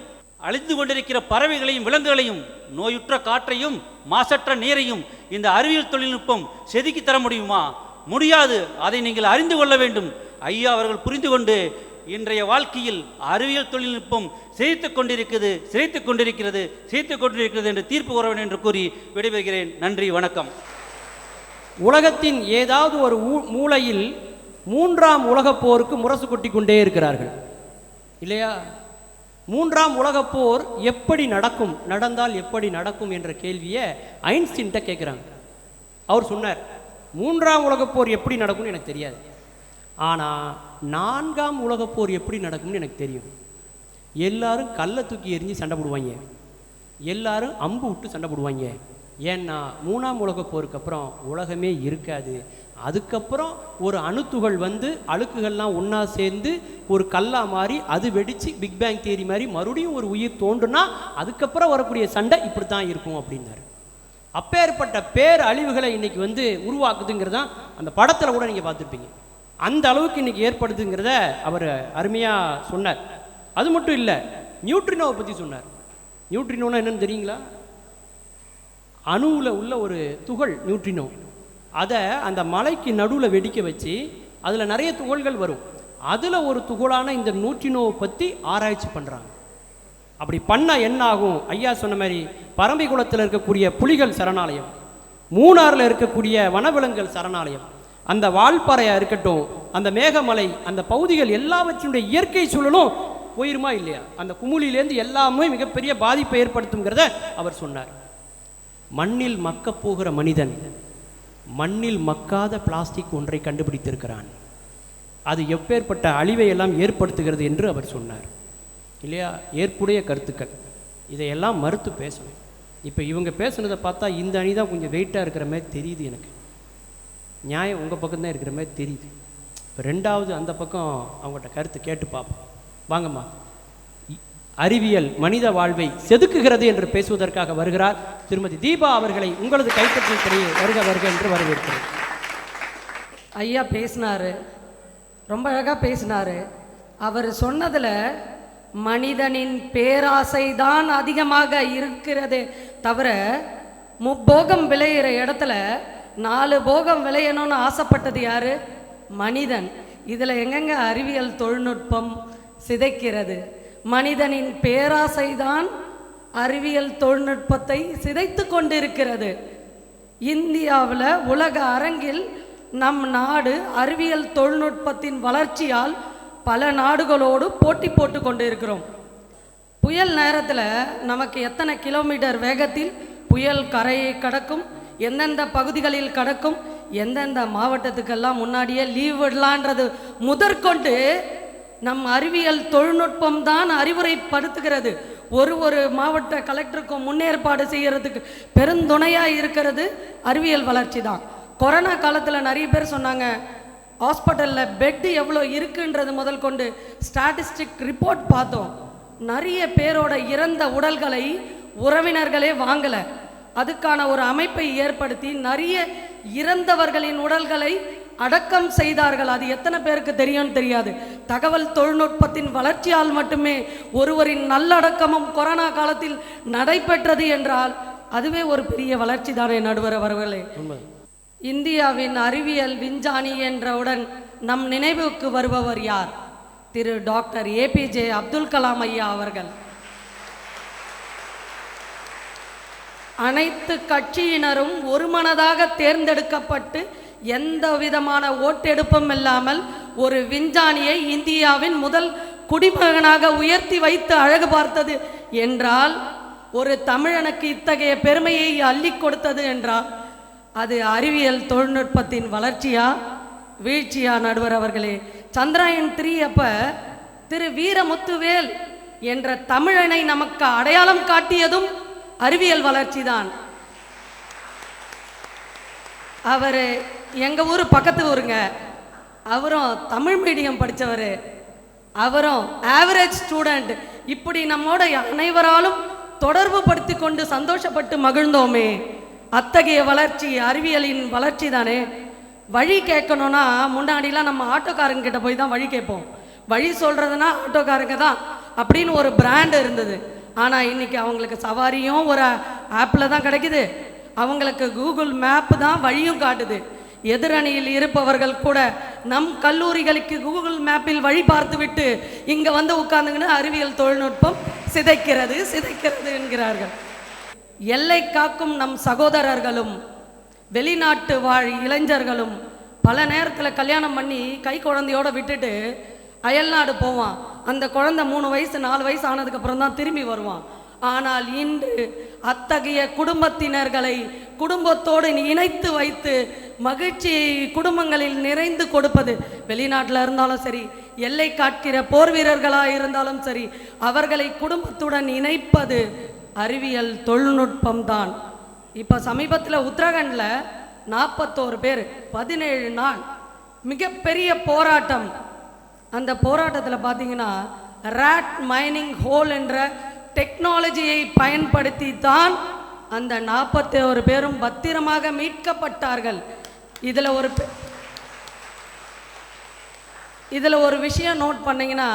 அழிந்து கொண்டிருக்கிற பறவைகளையும் விலங்குகளையும் நோயுற்ற காற்றையும் மாசற்ற நீரையும் இந்த அறிவியல் தொழில்நுட்பம் செதுக்கி தர முடியுமா? முடியாது. அதை நீங்கள் அறிந்து கொள்ள வேண்டும். ஐயா அவர்கள் புரிந்து கொண்டு இன்றைய வாழ்க்கையில் அறிவியல் தொழில்நுட்பம் சிரித்துக் கொண்டிருக்கிறது என்று தீர்ப்பு கூற வேண்டும் என்று கூறி விடைபெறுகிறேன். நன்றி, வணக்கம். உலகத்தின் ஏதாவது ஒரு மூலையில் 3ஆம் உலகப் போருக்கு முரசு கொட்டி கொண்டே இருக்கிறார்கள் இல்லையா? 3ஆம் உலகப் போர் எப்படி நடக்கும், நடந்தால் எப்படி நடக்கும் என்ற கேள்வியை ஐன்ஸ்டீன்ட்ட கேட்குறாங்க. அவர் சொன்னார், 3ஆம் உலகப் போர் எப்படி நடக்கும்னு எனக்கு தெரியாது, ஆனால் 4ஆம் உலகப் போர் எப்படி நடக்கும்னு எனக்கு தெரியும். எல்லாரும் கல்லை தூக்கி எறிஞ்சு சண்டை போடுவாங்க, எல்லாரும் அம்பு விட்டு சண்டை போடுவாங்க. ஏன்னா 3ஆம் உலகப் போருக்கு அப்புறம் உலகமே இருக்காது. அதுக்கப்புறம் ஒரு அணுத்துகள் வந்து அழுக்குகள்லாம் ஒன்றா சேர்ந்து ஒரு கல்லா மாதிரி அது வெடித்து பிக் பேங் தியரி மாதிரி மறுபடியும் ஒரு உயிர் தோன்றுனா அதுக்கப்புறம் வரக்கூடிய சண்டை இப்படி தான் இருக்கும் அப்படின்னாரு. அப்பேற்பட்ட பேர் அழிவுகளை இன்னைக்கு வந்து உருவாக்குதுங்கிறதான் அந்த படத்தில் கூட நீங்கள் பார்த்துருப்பீங்க. அந்த அளவுக்கு இன்னைக்கு ஏற்படுதுங்கிறத அவர் அருமையாக சொன்னார். அது மட்டும் இல்லை, நியூட்ரினோவை பற்றி சொன்னார். நியூட்ரினோன்னா என்னன்னு தெரியுங்களா? அணுவில் உள்ள ஒரு துகள் நியூட்ரினோ. அதை அந்த மலைக்கு நடுவில் வெடிக்க வச்சு அதில் நிறைய துகள்கள் வரும். அதில் ஒரு துகளான இந்த நியூட்ரினோவை பற்றி ஆராய்ச்சி பண்ணுறாங்க. அப்படி பண்ணால் என்ன ஆகும்? ஐயா சொன்ன மாதிரி பரம்பிக்குளத்தில் இருக்கக்கூடிய புலிகள் சரணாலயம், மூணாறில் இருக்கக்கூடிய வனவிலங்குகள் சரணாலயம், அந்த வால்பாறையாக இருக்கட்டும், அந்த மேகமலை, அந்த பகுதிகள் எல்லாவற்றினுடைய இயற்கை சூழலும் போயிருமா இல்லையா? அந்த குமுளிலேருந்து எல்லாமே மிகப்பெரிய பாதிப்பை ஏற்படுத்துங்கிறத அவர் சொன்னார். மண்ணில் மக்கப் போகிற மனிதன் மண்ணில் மக்காத பிளாஸ்டிக் ஒன்றை கண்டுபிடித்திருக்கிறான். அது எப்பேற்பட்ட அழிவை எல்லாம் ஏற்படுத்துகிறது என்று அவர் சொன்னார் இல்லையா? ஏற்புடைய கருத்துக்கள் இதையெல்லாம் மறுத்து பேசணும். இப்போ இவங்க பேசுனதை பார்த்தா இந்த அணி தான் கொஞ்சம் வெயிட்டாக இருக்கிற மாதிரி தெரியுது எனக்கு. நியாயம் உங்கள் பக்கம்தான் இருக்கிற மாதிரி தெரியுது. இப்போ ரெண்டாவது அந்த பக்கம் அவங்கள்ட்ட கருத்து கேட்டு பார்ப்போம். வாங்கம்மா. அறிவியல் மனித வாழ்வை செதுக்குகிறது என்று பேசுவதற்காக வருகிறார் திருமதி தீபா அவர்களை உங்களது கைத்தட்டில் தெரிய வருக என்று வரவேற்கிறேன். ஐயா பேசினாரு, ரொம்ப அழகாக பேசினாரு. அவர் சொன்னதில் மனிதனின் பேராசை தான் அதிகமாக இருக்கிறது தவிர முப்போகம் விளையிற இடத்துல 4 போகம் விளையணும்னு ஆசைப்பட்டது யாரு? மனிதன். இதில் எங்கெங்க அறிவியல் தொழில்நுட்பம் சிதைக்கிறது? மனிதனின் பேராசைதான் அறிவியல் தொழில்நுட்பத்தை சிதைத்து கொண்டிருக்கிறது. இந்தியாவில் உலக அரங்கில் நம் நாடு அறிவியல் தொழில்நுட்பத்தின் வளர்ச்சியால் பல நாடுகளோடு போட்டி போட்டு கொண்டு இருக்கிறோம். புயல் நேரத்தில் நமக்கு எத்தனை கிலோமீட்டர் வேகத்தில் புயல் கரையை கடக்கும், எந்தெந்த பகுதிகளில் கடக்கும், எந்தெந்த மாவட்டத்துக்கெல்லாம் முன்னாடியே லீவ் விடலான்றது முதற்கொண்டு நம் அறிவியல் தொழில்நுட்பம் தான் அறிவுரைப்படுத்துகிறது. ஒரு மாவட்ட கலெக்டருக்கும் முன்னேற்பாடு செய்கிறதுக்கு பெருந்துணையாக இருக்கிறது அறிவியல் வளர்ச்சி தான். கொரோனா காலத்தில் நிறைய பேர் சொன்னாங்க, ஹாஸ்பிட்டலில் பெட்டு எவ்வளோ இருக்குன்றது முதல் கொண்டு ஸ்டாட்டிஸ்டிக் ரிப்போர்ட் பார்த்தோம். நிறைய பேரோட இறந்த உடல்களை உறவினர்களே வாங்கலை. அதுக்கான ஒரு அமைப்பை ஏற்படுத்தி நிறைய இறந்தவர்களின் உடல்களை அடக்கம் செய்தார்கள். அது எத்தனை பேருக்கு தெரியும்னு தெரியாது. தகவல் தொழில்நுட்பத்தின் வளர்ச்சியால் மட்டுமே ஒருவரின் நல்லடக்கமும் கொரோனா காலத்தில் நடைபெற்றது என்றால் அதுவே ஒரு பெரிய வளர்ச்சி தானே நடுவர் அவர்களே. இந்தியாவின் அறிவியல் விஞ்ஞானி என்றவுடன் நம் நினைவுக்கு வருபவர் யார்? திரு டாக்டர் ஏபிஜே அப்துல் கலாம் ஐயா அவர்கள். அனைத்து கட்சியினரும் ஒருமனதாக தேர்ந்தெடுக்கப்பட்டு எந்த விதமான ஓட்டெடுப்பும் இல்லாமல் ஒரு விஞ்ஞானியை இந்தியாவின் முதல் குடிமகனாக உயர்த்தி வைத்து அழகு பார்த்தது என்றால், ஒரு தமிழனுக்கு இத்தகைய பெருமையை அள்ளி கொடுத்தது என்றால் அது அறிவியல் தொழில்நுட்பத்தின் வளர்ச்சியா வீழ்ச்சியா நடுவர் அவர்களே? சந்திராயன் 3 அப்ப திரு வீரமுத்துவேல் என்ற தமிழனை நமக்கு அடையாளம் காட்டியதும் அறிவியல் வளர்ச்சி தான். அவர் எங்க ஊர் பக்கத்து ஊருங்க. அவரும் தமிழ் மீடியம் படித்தவர், அவரும் ஆவரேஜ் ஸ்டூடெண்ட். இப்படி நம்மோட அனைவராலும் தொடர்பு படுத்தி கொண்டு சந்தோஷப்பட்டு மகிழ்ந்தோமே. அத்தகைய வளர்ச்சி அறிவியலின் வளர்ச்சி தானே. வழி கேட்கணும்னா முன்னாடிலாம் நம்ம ஆட்டோக்காரங்க கிட்ட போய் தான் வழி கேட்போம். வழி சொல்றதுன்னா ஆட்டோக்காரங்க தான் அப்படின்னு ஒரு பிராண்ட் இருந்தது. ஆனால் இன்னைக்கு அவங்களுக்கு சவாரியும் ஒரு ஆப்பில் தான் கிடைக்குது, அவங்களுக்கு கூகுள் மேப் தான் வழியும் காட்டுது. எதிரணியில் இருப்பவர்கள் கூட நம் கல்லூரிகளுக்கு கூகுள் மேப்பில் வழி பார்த்து விட்டு இங்கே வந்து உட்கார்ந்துங்கன்னு அறிவியல் தொழில்நுட்பம் சிதைக்கிறது என்கிறார்கள். எல்லை காக்கும் நம் சகோதரர்களும் வெளிநாட்டு வாழ் இளைஞர்களும் பல நேரத்தில் கல்யாணம் பண்ணி கை குழந்தையோடு விட்டுட்டு அயல்நாடு போவான். அந்த குழந்தை 3 வயசு 4 வயசு ஆனதுக்கப்புறம் தான் திரும்பி வருவான். ஆனால் இன்று அத்தகைய குடும்பத்தினர்களை குடும்பத்தோடு இணைத்து வைத்து மகிழ்ச்சியை குடும்பங்களில் நிறைந்து கொடுப்பது, வெளிநாட்டில் இருந்தாலும் சரி, எல்லை காக்கிற போர் வீரர்களாக இருந்தாலும் சரி, அவர்களை குடும்பத்துடன் இணைப்பது அறிவியல் தொழில்நுட்பம் தான். இப்போ சமீபத்தில் உத்தரகாண்டில் 41 பேர் 17 நாள் மிகப்பெரிய போராட்டம். அந்த போராட்டத்தில் பார்த்தீங்கன்னா ராட் மைனிங் ஹோல் என்ற டெக்னாலஜியை பயன்படுத்தி தான் அந்த 41 பேரும் பத்திரமாக மீட்கப்பட்டார்கள். இதில் ஒரு விஷயம் நோட் பண்ணிங்கன்னா,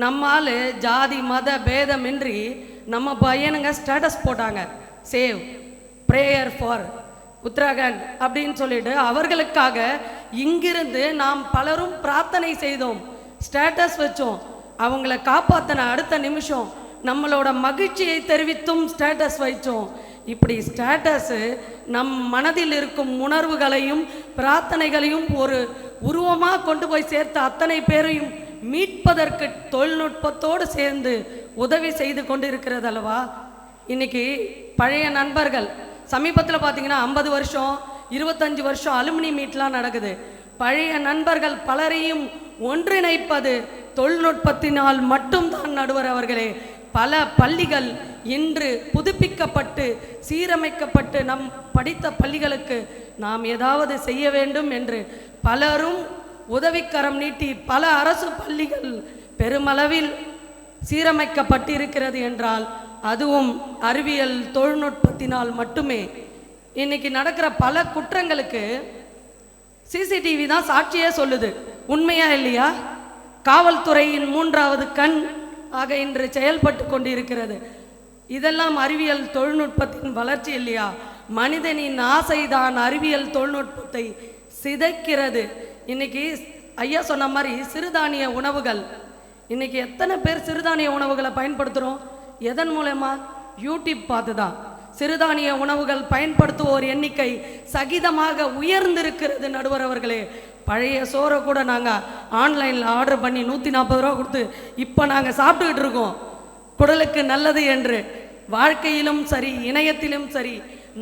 நம்மால் ஜாதி மத பேதமின்றி நம்ம பையனுங்க ஸ்டேட்டஸ் போட்டாங்க, சேவ் ப்ரேயர் ஃபார் உத்தராகண்ட் அப்படின்னு சொல்லிட்டு அவர்களுக்காக இங்கிருந்து நாம் பலரும் பிரார்த்தனை செய்தோம், ஸ்டேட்டஸ் வச்சோம். அவங்கள காப்பாற்றின அடுத்த நிமிஷம் நம்மளோட மகிழ்ச்சியை தெரிவித்தும் ஸ்டேட்டஸ் வைச்சோம். இப்படி ஸ்டேட்டஸு நம் மனதில் இருக்கும் உணர்வுகளையும் பிரார்த்தனைகளையும் ஒரு உருவமாக கொண்டு போய் சேர்த்த அத்தனை பேரையும் மீட்பதற்கு தொழில்நுட்பத்தோடு சேர்ந்து உதவி செய்து கொண்டு இருக்கிறது அல்லவா. இன்னைக்கு பழைய நண்பர்கள் சமீபத்தில் பார்த்தீங்கன்னா 50 வருஷம் 25 வருஷம் அலுமினி மீட்லாம் நடக்குது. பழைய நண்பர்கள் பலரையும் ஒன்றிணைப்பது தொழில்நுட்பத்தினால் மட்டும்தான் நடுவர் அவர்களே. பல பள்ளிகள் இன்று புதுப்பிக்கப்பட்டு சீரமைக்கப்பட்டு நம் படித்த பள்ளிகளுக்கு நாம் ஏதாவது செய்ய வேண்டும் என்று பலரும் உதவிக்கரம் நீட்டி பல அரசு பள்ளிகள் பெருமளவில் சீரமைக்கப்பட்டு இருக்கிறது என்றால் அதுவும் அறிவியல் தொழில்நுட்பத்தினால் மட்டுமே. இன்னைக்கு நடக்கிற பல குற்றங்களுக்கு சிசிடிவி தான் சாட்சியே சொல்லுது. உண்மையா இல்லையா? காவல்துறையின் 3வது கண் ஆக இன்று செயல்பட்டு கொண்டிருக்கிறது. இதெல்லாம் அறிவியல் தொழில்நுட்பத்தின் வளர்ச்சி இல்லையா? மனிதனின் ஆசைதான் அறிவியல் தொழில்நுட்பத்தை சிதைக்கிறது. இன்னைக்கு ஐயா சொன்ன மாதிரி சிறுதானிய உணவுகள், இன்னைக்கு எத்தனை பேர் சிறுதானிய உணவுகளை பயன்படுத்துகிறோம்? எதன் மூலமா? யூடியூப் பார்த்து தான். சிறுதானிய உணவுகள் பயன்படுத்துவோர் எண்ணிக்கை சகிதமாக உயர்ந்திருக்கிறது நடுவர் அவர்களே. பழைய சோறை கூட நாங்கள் ஆன்லைனில் ஆர்டர் பண்ணி 140 ரூபா கொடுத்து இப்போ நாங்கள் சாப்பிட்டுக்கிட்டு இருக்கோம். குடலுக்கு நல்லது என்று வாழ்க்கையிலும் சரி இணையத்திலும் சரி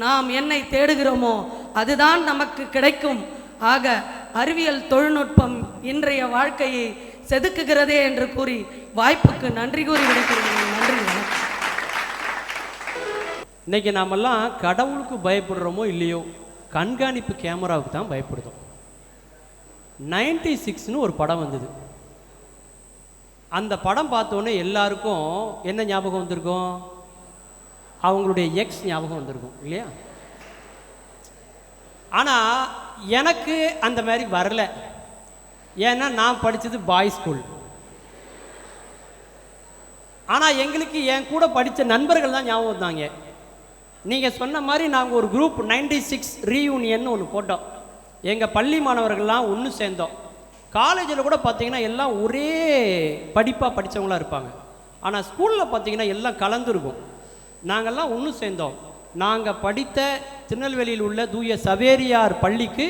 நாம் என்னை தேடுகிறோமோ அதுதான் நமக்கு கிடைக்கும். ஆக அறிவியல் தொழில்நுட்பம் இன்றைய வாழ்க்கையை செதுக்குகிறதே என்று கூறி வாய்ப்புக்கு நன்றி கூறி விடைபெறுகிறேன். நன்றி. இன்னைக்கு நாமெல்லாம் கடவுளுக்கு பயப்படுறோமோ இல்லையோ, கண்காணிப்பு கேமராவுக்கு தான் பயப்படுதோம். 96ன்னு ஒரு படம் வந்தது. அந்த படம் பார்த்தோன்னே எல்லாருக்கும் என்ன ஞாபகம் வந்திருக்கும்? அவங்களுடைய எக்ஸ் ஞாபகம் வந்திருக்கும் இல்லையா? ஆனால் எனக்கு அந்த மாதிரி வரல. ஏன்னா நான் படித்தது பாய் ஸ்கூல். ஆனால் எங்களுக்கு என் கூட படித்த நண்பர்கள் தான் ஞாபகம் வந்தாங்க. நீங்கள் சொன்ன மாதிரி நாங்கள் ஒரு குரூப் 96 ரீயூனியன் ஒன்று போட்டோம். எங்கள் பள்ளி மாணவர்கள்லாம் ஒன்று சேர்ந்தோம். காலேஜில் கூட பார்த்தீங்கன்னா எல்லாம் ஒரே படிப்பாக படித்தவங்களாக இருப்பாங்க. ஆனால் ஸ்கூலில் பார்த்தீங்கன்னா எல்லாம் கலந்துருக்கும். நாங்கள்லாம் ஒன்று சேர்ந்தோம். நாங்கள் படித்த திருநெல்வேலியில் உள்ள தூய சவேரியார் பள்ளிக்கு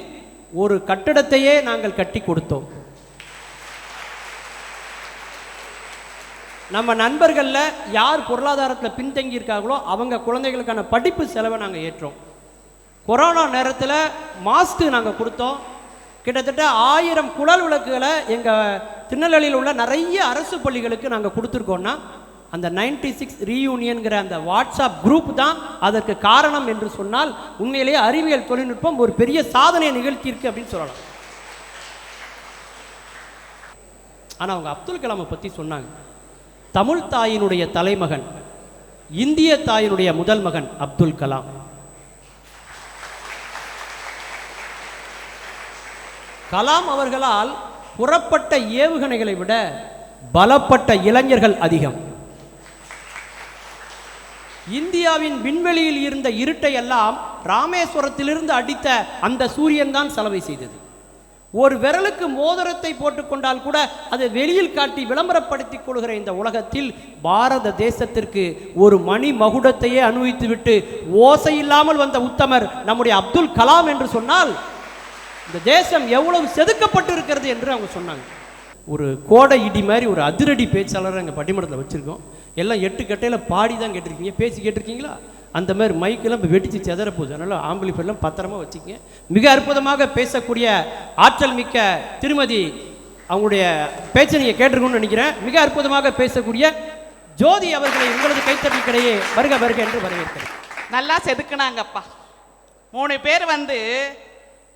ஒரு கட்டடத்தையே நாங்கள் கட்டி கொடுத்தோம். நம்ம நண்பர்களில் யார் பொருளாதாரத்தில் பின்தங்கி இருக்காங்களோ அவங்க குழந்தைகளுக்கான படிப்பு செலவை நாங்கள் ஏற்றோம். கொரோனா நேரத்தில் மாஸ்க்கு நாங்கள் கொடுத்தோம். கிட்டத்தட்ட 1000 குழல் விளக்குகளை எங்கள் திருநெல்வேலியில் உள்ள நிறைய அரசு பள்ளிகளுக்கு நாங்கள் கொடுத்துருக்கோன்னா அந்த 96 ரீயூனியன்கிற அந்த வாட்ஸ்அப் குரூப் தான் அதற்கு காரணம் என்று சொன்னால் உண்மையிலேயே அறிவியல் தொழில்நுட்பம் ஒரு பெரிய சாதனை நிகழ்த்தியிருக்கு அப்படின்னு சொல்லலாம். ஆனால் அவங்க அப்துல் கலாமை பற்றி சொன்னாங்க. தமிழ் தாயினுடைய தலைமகன், இந்திய தாயினுடைய முதல் மகன் அப்துல் கலாம். கலாம் அவர்களால் புறப்பட்ட ஏவுகணைகளை விட பலப்பட்ட இளைஞர்கள் அதிகம். இந்தியாவின் விண்வெளியில் இருந்த இருட்டை எல்லாம் ராமேஸ்வரத்திலிருந்து அடித்த அந்த சூரியன் தான் சலவை செய்தது. ஒரு விரலுக்கு மோதிரத்தை போட்டுக்கொண்டால் கூட அதை வெளியில் காட்டி விளம்பரப்படுத்திக் கொள்கிற இந்த உலகத்தில் பாரத தேசத்திற்கு ஒரு மணி மகுடத்தையே அனுபவித்துவிட்டு ஓசை இல்லாமல் வந்த உத்தமர் நம்முடைய அப்துல் கலாம் என்று சொன்னால் இந்த தேசம் எவ்வளவு செதுக்கப்பட்டு இருக்கிறது என்று அவங்க சொன்னாங்க. ஒரு கோடை இடி மாதிரி ஒரு அதிரடி பேச்சாளர் எங்கள் பட்டிமன்றத்தில் வச்சுருக்கோம். எல்லாம் 8 கட்டையில் பாடி தான் கேட்டிருக்கீங்க, பேசி கேட்டிருக்கீங்களா? அந்த மாதிரி மைக்கெல்லாம் இப்போ வெடித்து செதற போகுது. அதனால் ஆம்பிளிஃபையர்லாம் பத்திரமா வச்சுக்கங்க. மிக அற்புதமாக பேசக்கூடிய ஆற்றல் மிக்க திருமதி, அவங்களுடைய பேச்சை நீங்கள் கேட்டிருக்கணும்னு நினைக்கிறேன். மிக அற்புதமாக பேசக்கூடிய ஜோதி அவர்களை உங்களது கைத்தட்டலுக்கிடையே வருக வருக என்று வரவேற்கிறேன். நல்லா செதுக்குனாங்கப்பா. 3 பேர்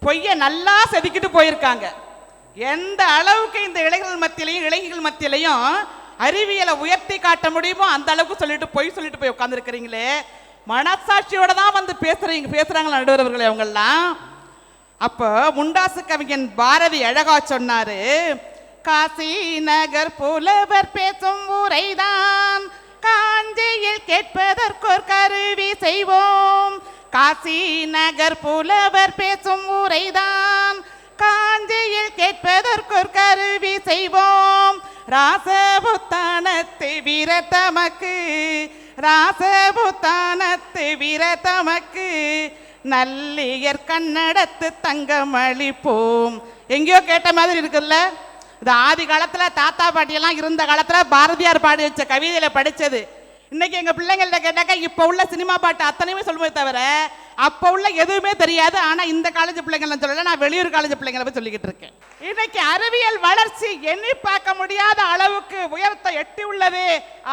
பொய்ய நல்லா செதுக்கிட்டு போயிருக்காங்க. எந்த அளவுக்கு இந்த இளைஞர்கள் மத்தியிலையும் இளைஞர்கள் மத்தியிலையும் அறிவியலை உயர்த்தி காட்ட முடியுமோ அந்த அளவுக்கு சொல்லிட்டு பொய் சொல்லிட்டு போய் உட்காந்துருக்கிறீங்களே. மனசாட்சியோட தான் பேசுறாங்க நடுவர்களே அவங்கெல்லாம். அப்போ முண்டாசு கவிஞன் பாரதி அழகா சொன்னாரு, காசி நகர் புலவர் பேசும் ஊரைதான் காஞ்சியில் கேட்பதற்கோர் கருவி செய்வோம். காசி நகர் புலவர் பேசும் ஊரைதான் காஞ்சியில் கேட்பதற்கொரு கருவி செய்வோம். ராசபுத்தானத்து வீரத்தமக்கு ராசபுத்தானத்து வீரத்தமக்கு நல்லியர் கன்னடத்து தங்கம் அளிப்போம். எங்கேயோ கேட்ட மாதிரி இருக்குல்ல. இது ஆதி காலத்துல தாத்தா பாட்டியெல்லாம் இருந்த காலத்துல பாரதியார் பாடி வச்ச கவிதையில படிச்சது. இன்னைக்கு எங்க பிள்ளைங்கள்ட்ட கேட்டாக்க இப்ப உள்ள சினிமா பாட்டு அத்தனையுமே சொல்லுமே தவிர அப்ப உள்ள எதுவுமே தெரியாது. ஆனா இந்த காலேஜ் பிள்ளைங்க சொல்லல, நான் வெளியூர் காலேஜ் பிள்ளைங்களை போய் சொல்லிக்கிட்டு இருக்கேன். இன்னைக்கு அறிவியல் வளர்ச்சி எண்ணி பார்க்க முடியாத அளவுக்கு உயரத்தை எட்டி உள்ளது.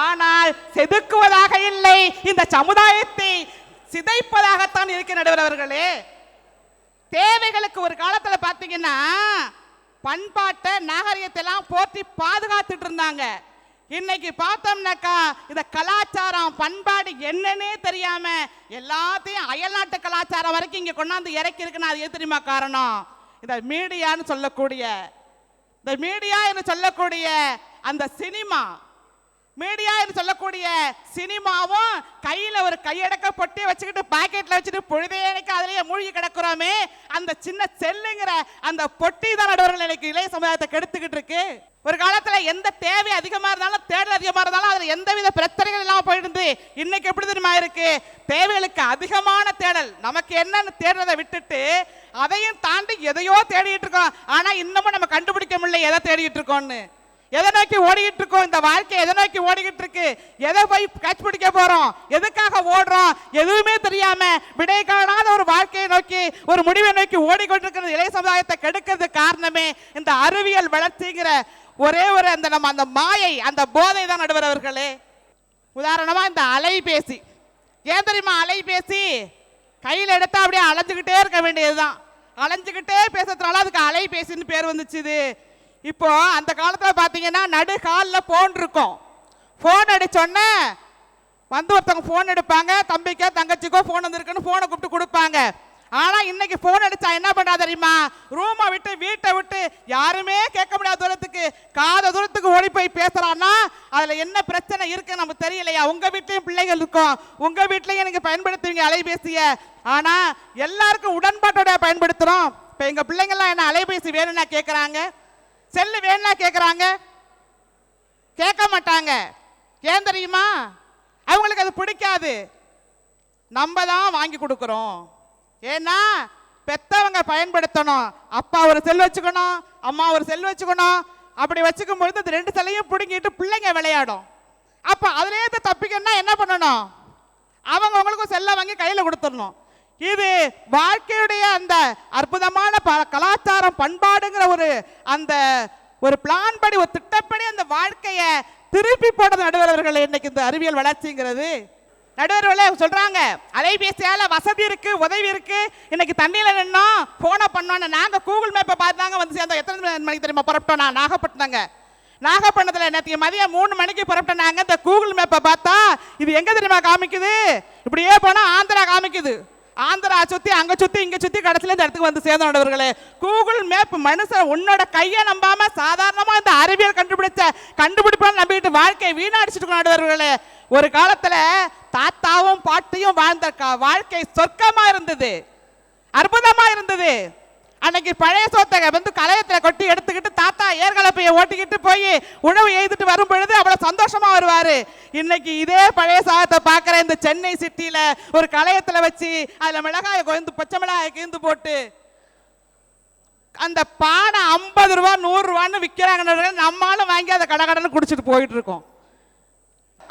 ஆனால் செதுக்குவதாக இல்லை, இந்த சமுதாயத்தை சிதைப்பதாகத்தான் இருக்க நடுவர் அவர்களே. தேவைகளுக்கு ஒரு காலத்துல பாத்தீங்கன்னா பண்பாட்டை நாகரிகத்தை எல்லாம் போற்றி பாதுகாத்துட்டு இருந்தாங்க. இன்னைக்கு பார்த்தோம்னாக்கா இந்த கலாச்சாரம் பண்பாடு என்னன்னே தெரியாம எல்லாத்தையும் அயல்நாட்டு கலாச்சாரம் வரைக்கும் இங்க கொண்டாந்து இறக்கி இருக்குன்னா அது எது தெரியுமா காரணம்? இந்த மீடியான்னு சொல்லக்கூடிய அந்த சினிமா மீடியா என்று சொல்லக்கூடிய சினிமாவும் கையில ஒரு கையடக்க பொட்டியை வச்சுக்கிட்டு பாக்கெட்ல வச்சுட்டு பொழுதேனைக்கு அதிலேயே மூழ்கி கிடக்குறோமே, அந்த சின்ன செல்லுங்கிற அந்த பொட்டி தான் நடுவர்கள் இன்னைக்கு இளைய சமுதாயத்தை கெடுத்துக்கிட்டு இருக்கு. ஒரு காலத்துல எந்த தேவை அதிகமா இருந்தாலும் தேடல் அதிகமா இருந்தாலும் அதுல எந்தவித பிரச்சனைகள் இல்லாம போயிருந்து இன்னைக்கு எப்படி தெரியுமா இருக்கு? தேவைகளுக்கு அதிகமான தேடல், நமக்கு என்னன்னு தேடுறதை விட்டுட்டு அதையும் தாண்டி எதையோ தேடிட்டு இருக்கோம். ஆனா இன்னமும் நம்ம கண்டுபிடிக்க முடியல எதை தேடிட்டு இருக்கோம்னு. எதை நோக்கி ஓடிக்கிட்டு இருக்கோம்? இந்த வாழ்க்கை எதை நோக்கி ஓடிக்கிட்டு இருக்கு? எதை போய் கேட்ச் பிடிக்க போறோம்? எதுக்காக ஓடுறோம்? எதுவுமே தெரியாம விடை காணாத ஒரு வாழ்க்கையை நோக்கி, ஒரு முடிவை நோக்கி ஓடிக்கொண்டிருக்கிறது இளைய சமுதாயத்தை கெடுக்கிறதுக்கு காரணமே இந்த அறிவியல் வளர்ச்சிங்கிற ஒரே ஒரு அந்த மாயை, அந்த போதை தான் நடுவர் அவர்களே. உதாரணமா இந்த அலைபேசி, ஏன் தெரியுமா? அலைபேசி கையில் எடுத்தா அப்படியே அலைஞ்சுக்கிட்டே இருக்க வேண்டியதுதான். அலைஞ்சுக்கிட்டே பேசுறதுனால அதுக்கு அலைபேசின்னு பேர் வந்துச்சு. இப்போ அந்த காலத்துல பாத்தீங்கன்னா நடு காலில் போன் இருக்கும். போன் அடிச்சோன்னே வந்து ஒருத்தவங்க போன் எடுப்பாங்க, தம்பிக்கோ தங்கச்சிக்கோ போன் வந்திருக்குன்னு போனை கூப்பிட்டு கொடுப்பாங்க. ஆனா இன்னைக்கு போன் அடிச்சா என்ன பண்றா தெரியுமா? ரூமை விட்டு வீட்டை விட்டு யாருமே கேட்க முடியாத தூரத்துக்கு, காத தூரத்துக்கு ஓடி போய் பேசுறான்னா அதுல என்ன பிரச்சனை இருக்கு நமக்கு தெரியலையா? உங்க வீட்லயும் பிள்ளைகள் இருக்கும், உங்க வீட்லயும் நீங்க பயன்படுத்துவீங்க அலைபேசிய. ஆனா எல்லாருக்கும் உடன்பாட்டோட பயன்படுத்துறோம். இப்ப எங்க பிள்ளைங்கள்லாம் என்ன அலைபேசி வேணும்னா கேட்கறாங்க, செல்லு வேணும்னா கேட்கறாங்க? கேட்க மாட்டாங்க. ஏன் தெரியுமா? அவங்களுக்கு அது பிடிக்காது. நம்ம தான் வாங்கி கொடுக்குறோம். ஏன்னா பெத்தவங்க பயன்படுத்தணும். அப்பா ஒரு செல் வச்சுக்கணும், அம்மா ஒரு செல் வச்சுக்கணும். அப்படி வச்சுக்கும் பொழுது அந்த ரெண்டு செல்லையும் பிடுங்கிட்டு பிள்ளைங்க விளையாடும். அப்ப அதுல இருந்து தப்பிக்கணும்னா என்ன பண்ணணும்? அவங்க அவங்களுக்கும் செல்லை வாங்கி கையில கொடுத்துடணும். இது வாழ்க்கையுடைய அந்த அற்புதமான கலாச்சாரம் பண்பாடுங்கிற ஒரு பிளான் படி, ஒரு திட்டப்படி அந்த வாழ்க்கையை திருப்பி போடுறது நடுவர்களே இன்னைக்கு இந்த அறிவியல் வளர்ச்சிங்கிறது. நடுவர்களே சொல்றாங்க அலைபேசியால வசதி இருக்கு, உதவி இருக்கு. இன்னைக்கு தண்ணியில நின்னோம், போனை பண்ணோன்னு நாங்க கூகுள் மேப்பை பார்த்தாங்க வந்து சேர்ந்தோம். எத்தனை மணிக்கு தெரியுமா புறப்பட்டோம்? நான் நாகப்பட்டினத்துல நேற்று மதியம் 3 மணிக்கு புறப்பட்டோம். நாங்க இந்த கூகுள் மேப்பை பார்த்தா இது எங்க தெரியுமா காமிக்குது? இப்படியே போனா ஆந்திரா காமிக்குது. ஆந்திரா சுத்தி அங்க சுத்தி இங்க சுத்தி கடைசியில இந்த இடத்துக்கு வந்து சேர்ந்த நடுவர்களே. கூகுள் மேப் மனுஷன் உன்னோட கையை நம்பாம சாதாரணமா இந்த அறிவியல் கண்டுபிடிப்பான்னு நம்பிட்டு வாழ்க்கையை வீணடிச்சிட்டு நடுவர்களே. ஒரு காலத்துல தாத்தாவும் பாட்டியும் வாழ்ந்த வாழ்க்கை சொர்க்கமா இருந்தது, அற்புதமா இருந்தது. அன்னைக்கு பழைய சோத்தை வந்து கலையத்துல கொட்டி எடுத்துக்கிட்டு தாத்தா ஏற்கலப்பையை ஓட்டிக்கிட்டு போய் உணவு எழுதிட்டு வரும் பொழுது அவ்வளவு சந்தோஷமா வருவாரு. இன்னைக்கு இதே பழைய சாதத்தை பார்க்கிற இந்த சென்னை சிட்டியில ஒரு கலையத்துல வச்சு அதுல மிளகாய கொய்ந்து, பச்சை மிளகாய கீந்து போட்டு அந்த பானை 50 ரூபா 100 ரூபான்னு விற்கிறாங்க. நம்மளும் வாங்கி அதை கடகடன்னு குடிச்சிட்டு போயிட்டு இருக்கோம்.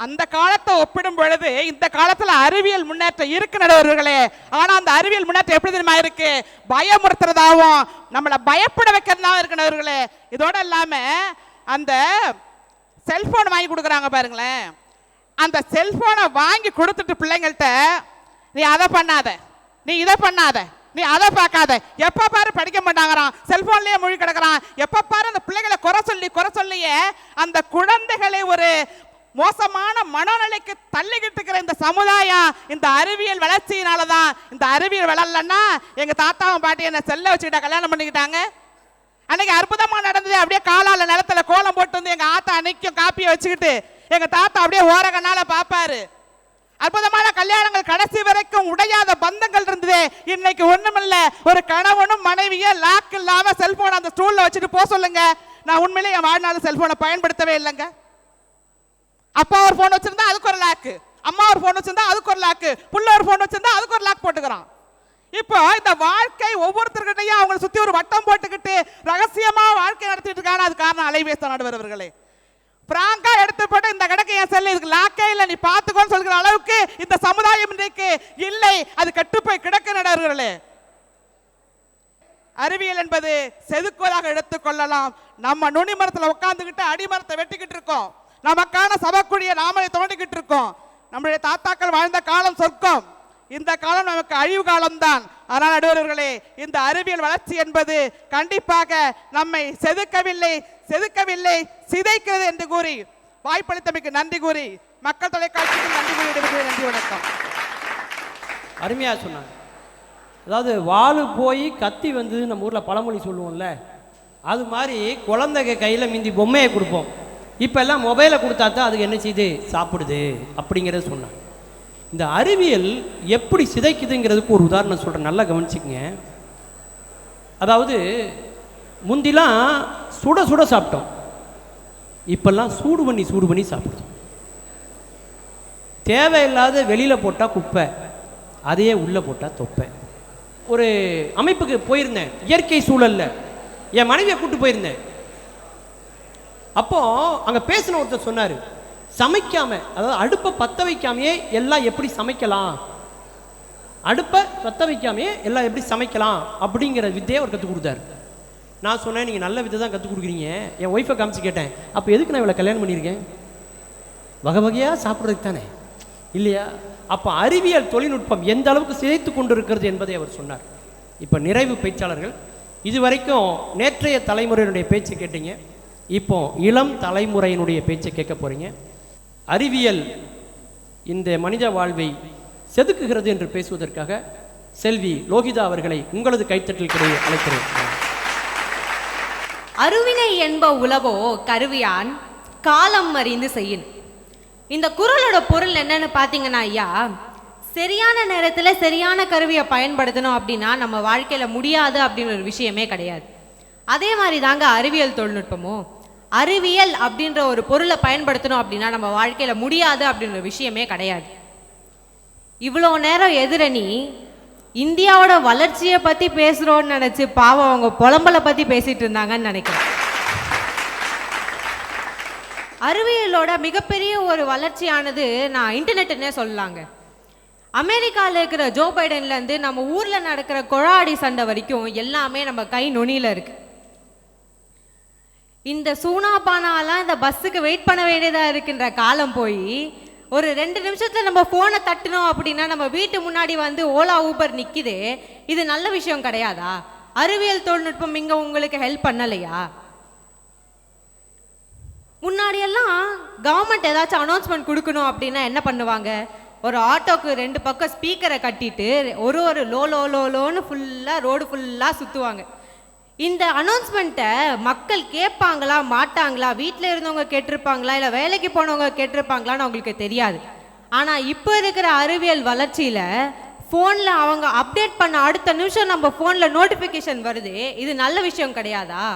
அந்த காலத்தை ஒப்பிடும் பொழுது இந்த காலத்துல அறிவியல் முன்னேற்றம் இருக்கு நடுவர்களே. ஆனா அந்த அறிவியல் முன்னேற்றம் எப்படி தெரியுமா இருக்கு? பயமுறுத்துறதாவும் நம்மளை பயப்பட வைக்கிறதாவும் இருக்கு நடுவர்களே. இதோட இல்லாம அந்த செல்போன் வாங்கி கொடுக்குறாங்க பாருங்களேன். அந்த செல்போனை வாங்கி கொடுத்துட்டு பிள்ளைங்கள்ட்ட நீ அதை பண்ணாத, நீ இதை பண்ணாத, நீ அதை பார்க்காத, எப்ப பாரு படிக்க மாட்டாங்கிறான், செல்போன்லயே மூழ்கி கிடக்குறான். எப்ப பாரு அந்த பிள்ளைகளை குறை சொல்லியே அந்த குழந்தைகளை ஒரு மோசமான மனநிலைக்கு தள்ளிக்கிட்டு இருக்கிற இந்த சமுதாயம் இந்த அறிவியல் வளர்ச்சியினாலதான். இந்த அறிவியல் வளரலன்னா எங்க தாத்தாவும் பாட்டி என்ன செல்ல வச்சுக்கிட்ட கல்யாணம் பண்ணிக்கிட்டாங்க. அன்னைக்கு அற்புதமா நடந்தது. அப்படியே காலால நிலத்துல கோலம் போட்டு வந்து எங்க ஆத்தா அன்னைக்கும் காப்பியை வச்சுக்கிட்டு எங்க தாத்தா அப்படியே ஓரகனால பாப்பாரு. அற்புதமான கல்யாணங்கள் கடைசி வரைக்கும் உடையாத பந்தங்கள் இருந்தது. இன்னைக்கு ஒண்ணுமில்ல, ஒரு கணவனும் மனைவிய லாக் இல்லாம செல்போன் அந்த ஸ்டூல்ல வச்சுட்டு போக சொல்லுங்க. நான் உண்மையிலேயே என் வாழ்நாள் செல்போனை பயன்படுத்தவே இல்லைங்க. அப்பா ஒரு போன் வச்சிருந்தா அதுக்கு ஒரு லாக்கு, அம்மா ஒரு போன் வச்சிருந்தா அதுக்கு ஒரு லாக்கு, புள்ள ஒரு போன் வச்சிருந்தா அதுக்கு ஒரு லாக் போட்டுக்கிறான். இப்போ இந்த வாழ்க்கை ஒவ்வொருத்தர்கிட்டையும் அவங்களை சுத்தி ஒரு வட்டம் போட்டுக்கிட்டு ரகசியமா வாழ்க்கை நடத்திட்டு இருக்காங்க. அது காரணம் அலைபேசி நடுவர்களே. பிராங்கா எடுத்து போட்டு இந்த கணக்கு என் செல்லு இதுக்கு லாக்கே இல்லை, நீ பார்த்துக்கோன்னு சொல்கிற அளவுக்கு இந்த சமுதாயம் இன்றைக்கு இல்லை. அது கெட்டு போய் கிடக்க நடுவர்களே. அறிவியல் என்பது செதுக்குவதாக எடுத்துக்கொள்ளலாம். நம்ம நுனி மரத்தில் உட்காந்துக்கிட்டு அடிமரத்தை வெட்டிக்கிட்டு இருக்கோம். நமக்கான சபக்குடிய நாமளே தோண்டிக்கிட்டு இருக்கோம். நம்முடைய தாத்தாக்கள் வாழ்ந்த காலம் சொர்க்கம், இந்த காலம் நமக்கு அழிவு காலம்தான். ஆனால் நடுவர்களே, இந்த அறிவியல் வளர்ச்சி என்பது கண்டிப்பாக நம்மை செதுக்கவில்லை சிதைக்கிறது என்று கூறி வாய்ப்பளித்தமைக்கு நன்றி கூறி மக்கள் தொலைக்காட்சிக்கு நன்றி கூறி நன்றி வணக்கம். அருமையா சொன்னாங்க. அதாவது வாழு போய் கத்தி வந்து நம்ம ஊர்ல பழமொழி சொல்லுவோம்ல, அது மாதிரி குழந்தைங்க கையில மிந்தி பொம்மையை கொடுப்போம். இப்போ எல்லாம் மொபைலை கொடுத்தா தான் அதுக்கு என்ன செய்யுது, சாப்பிடுது அப்படிங்கிறத சொன்னாங்க. இந்த அறிவியல் எப்படி சிதைக்குதுங்கிறதுக்கு ஒரு உதாரணம் சொல்கிறேன், நல்லா கவனிச்சுக்கங்க. அதாவது முந்திலாம் சுட சுட சாப்பிட்டோம், இப்பெல்லாம் சூடு பண்ணி சாப்பிடுது. தேவையில்லாத வெளியில் போட்டால் குப்பை, அதையே உள்ளே போட்டால் தொப்பை. ஒரு அமைப்புக்கு போயிருந்தேன், இயற்கை சூழலில் என் மனைவியை கூப்பிட்டு போயிருந்தேன். அப்போது அங்கே பேசின ஒருத்தர் சொன்னார், சமைக்காமல், அதாவது அடுப்பை பற்ற வைக்காமையே எல்லாம் எப்படி சமைக்கலாம், அடுப்பை பற்ற வைக்காமையே எல்லாம் எப்படி சமைக்கலாம் அப்படிங்கிற வித்தையை அவர் கற்றுக் கொடுத்தாரு. நான் சொன்னேன், நீங்கள் நல்ல வித்தை தான் கற்றுக் கொடுக்குறீங்க. என் ஒய்ஃபை காமிச்சு கேட்டேன், அப்போ எதுக்கு நான் இவ்வளோ கல்யாணம் பண்ணியிருக்கேன், வகை வகையாக சாப்பிட்றதுக்கு தானே, இல்லையா? அப்போ அறிவியல் தொழில்நுட்பம் எந்த அளவுக்கு சிதைத்து கொண்டு இருக்கிறது என்பதை அவர் சொன்னார். இப்போ நிறைவு பேச்சாளர்கள், இதுவரைக்கும் நேற்றைய தலைமுறையினுடைய பேச்சை கேட்டீங்க, இப்போ இளம் தலைமுறையினுடைய பேச்சை கேட்க போகிறீங்க. அறிவியல் இந்த மனித வாழ்வை செதுக்குகிறது என்று பேசுவதற்காக செல்வி லோகிதா அவர்களை உங்களது கைத்தட்டல் கிடையே அழைக்கிறேன். அருவினை என்ப உலவோ கருவியான் காலம் அறிந்து செய்யின். இந்த குறளோட பொருள் என்னன்னு பார்த்தீங்கன்னா ஐயா, சரியான நேரத்தில் சரியான கருவியை பயன்படுத்தணும் அப்படின்னா நம்ம வாழ்க்கையில் முடியாது அப்படின்ற ஒரு விஷயமே கிடையாது. அதே மாதிரி தாங்க அறிவியல் தொழில்நுட்பமும். அறிவியல் அப்படின்ற ஒரு பொருளை பயன்படுத்தணும் அப்படின்னா நம்ம வாழ்க்கையில் முடியாது அப்படின்ற விஷயமே கிடையாது. இவ்வளோ நேரம் எதிரணி இந்தியாவோட வளர்ச்சியை பற்றி பேசுகிறோன்னு நினச்சி பாவம் அவங்க புலம்பலை பற்றி பேசிகிட்டு இருந்தாங்கன்னு நினைக்கிறேன். அறிவியலோட மிகப்பெரிய ஒரு வளர்ச்சியானது நான் இன்டர்நெட்டுன்னே சொல்லலாங்க. அமெரிக்காவில் இருக்கிற ஜோ பைடன்லேருந்து நம்ம ஊரில் நடக்கிற கொழாடி சண்டை வரைக்கும் எல்லாமே நம்ம கை நுனியில் இருக்கு. இந்த சூனாபானாலாம் இந்த பஸ்ஸுக்கு வெயிட் பண்ண வேண்டியதாக இருக்கின்ற காலம் போய் ஒரு 2 நிமிஷத்தில் நம்ம ஃபோனை தட்டினோம் அப்படின்னா நம்ம வீட்டு முன்னாடி வந்து ஓலா ஊபர் நிற்கிது. இது நல்ல விஷயம் கிடையாதா? அறிவியல் தொழில்நுட்பம் இங்கே உங்களுக்கு ஹெல்ப் பண்ணலையா? முன்னாடியெல்லாம் கவர்மெண்ட் ஏதாச்சும் அனௌன்ஸ்மெண்ட் கொடுக்கணும் அப்படின்னா என்ன பண்ணுவாங்க, ஒரு ஆட்டோக்கு 2 பக்கம் ஸ்பீக்கரை கட்டிட்டு ஒரு லோ லோ லோ லோன்னு ஃபுல்லாக ரோடு ஃபுல்லாக சுற்றுவாங்க. இந்த அனௌன்ஸ்மெண்ட்டை மக்கள் கேட்பாங்களா மாட்டாங்களா, வீட்டில் இருந்தவங்க கேட்டிருப்பாங்களா இல்லை வேலைக்கு போனவங்க கேட்டிருப்பாங்களான்னு அவங்களுக்கு தெரியாது. ஆனால் இப்போ இருக்கிற அறிவியல் வளர்ச்சியில் ஃபோனில் அவங்க அப்டேட் பண்ண அடுத்த நிமிஷம் நம்ம ஃபோனில் நோட்டிஃபிகேஷன் வருது. இது நல்ல விஷயம் கிடையாதா?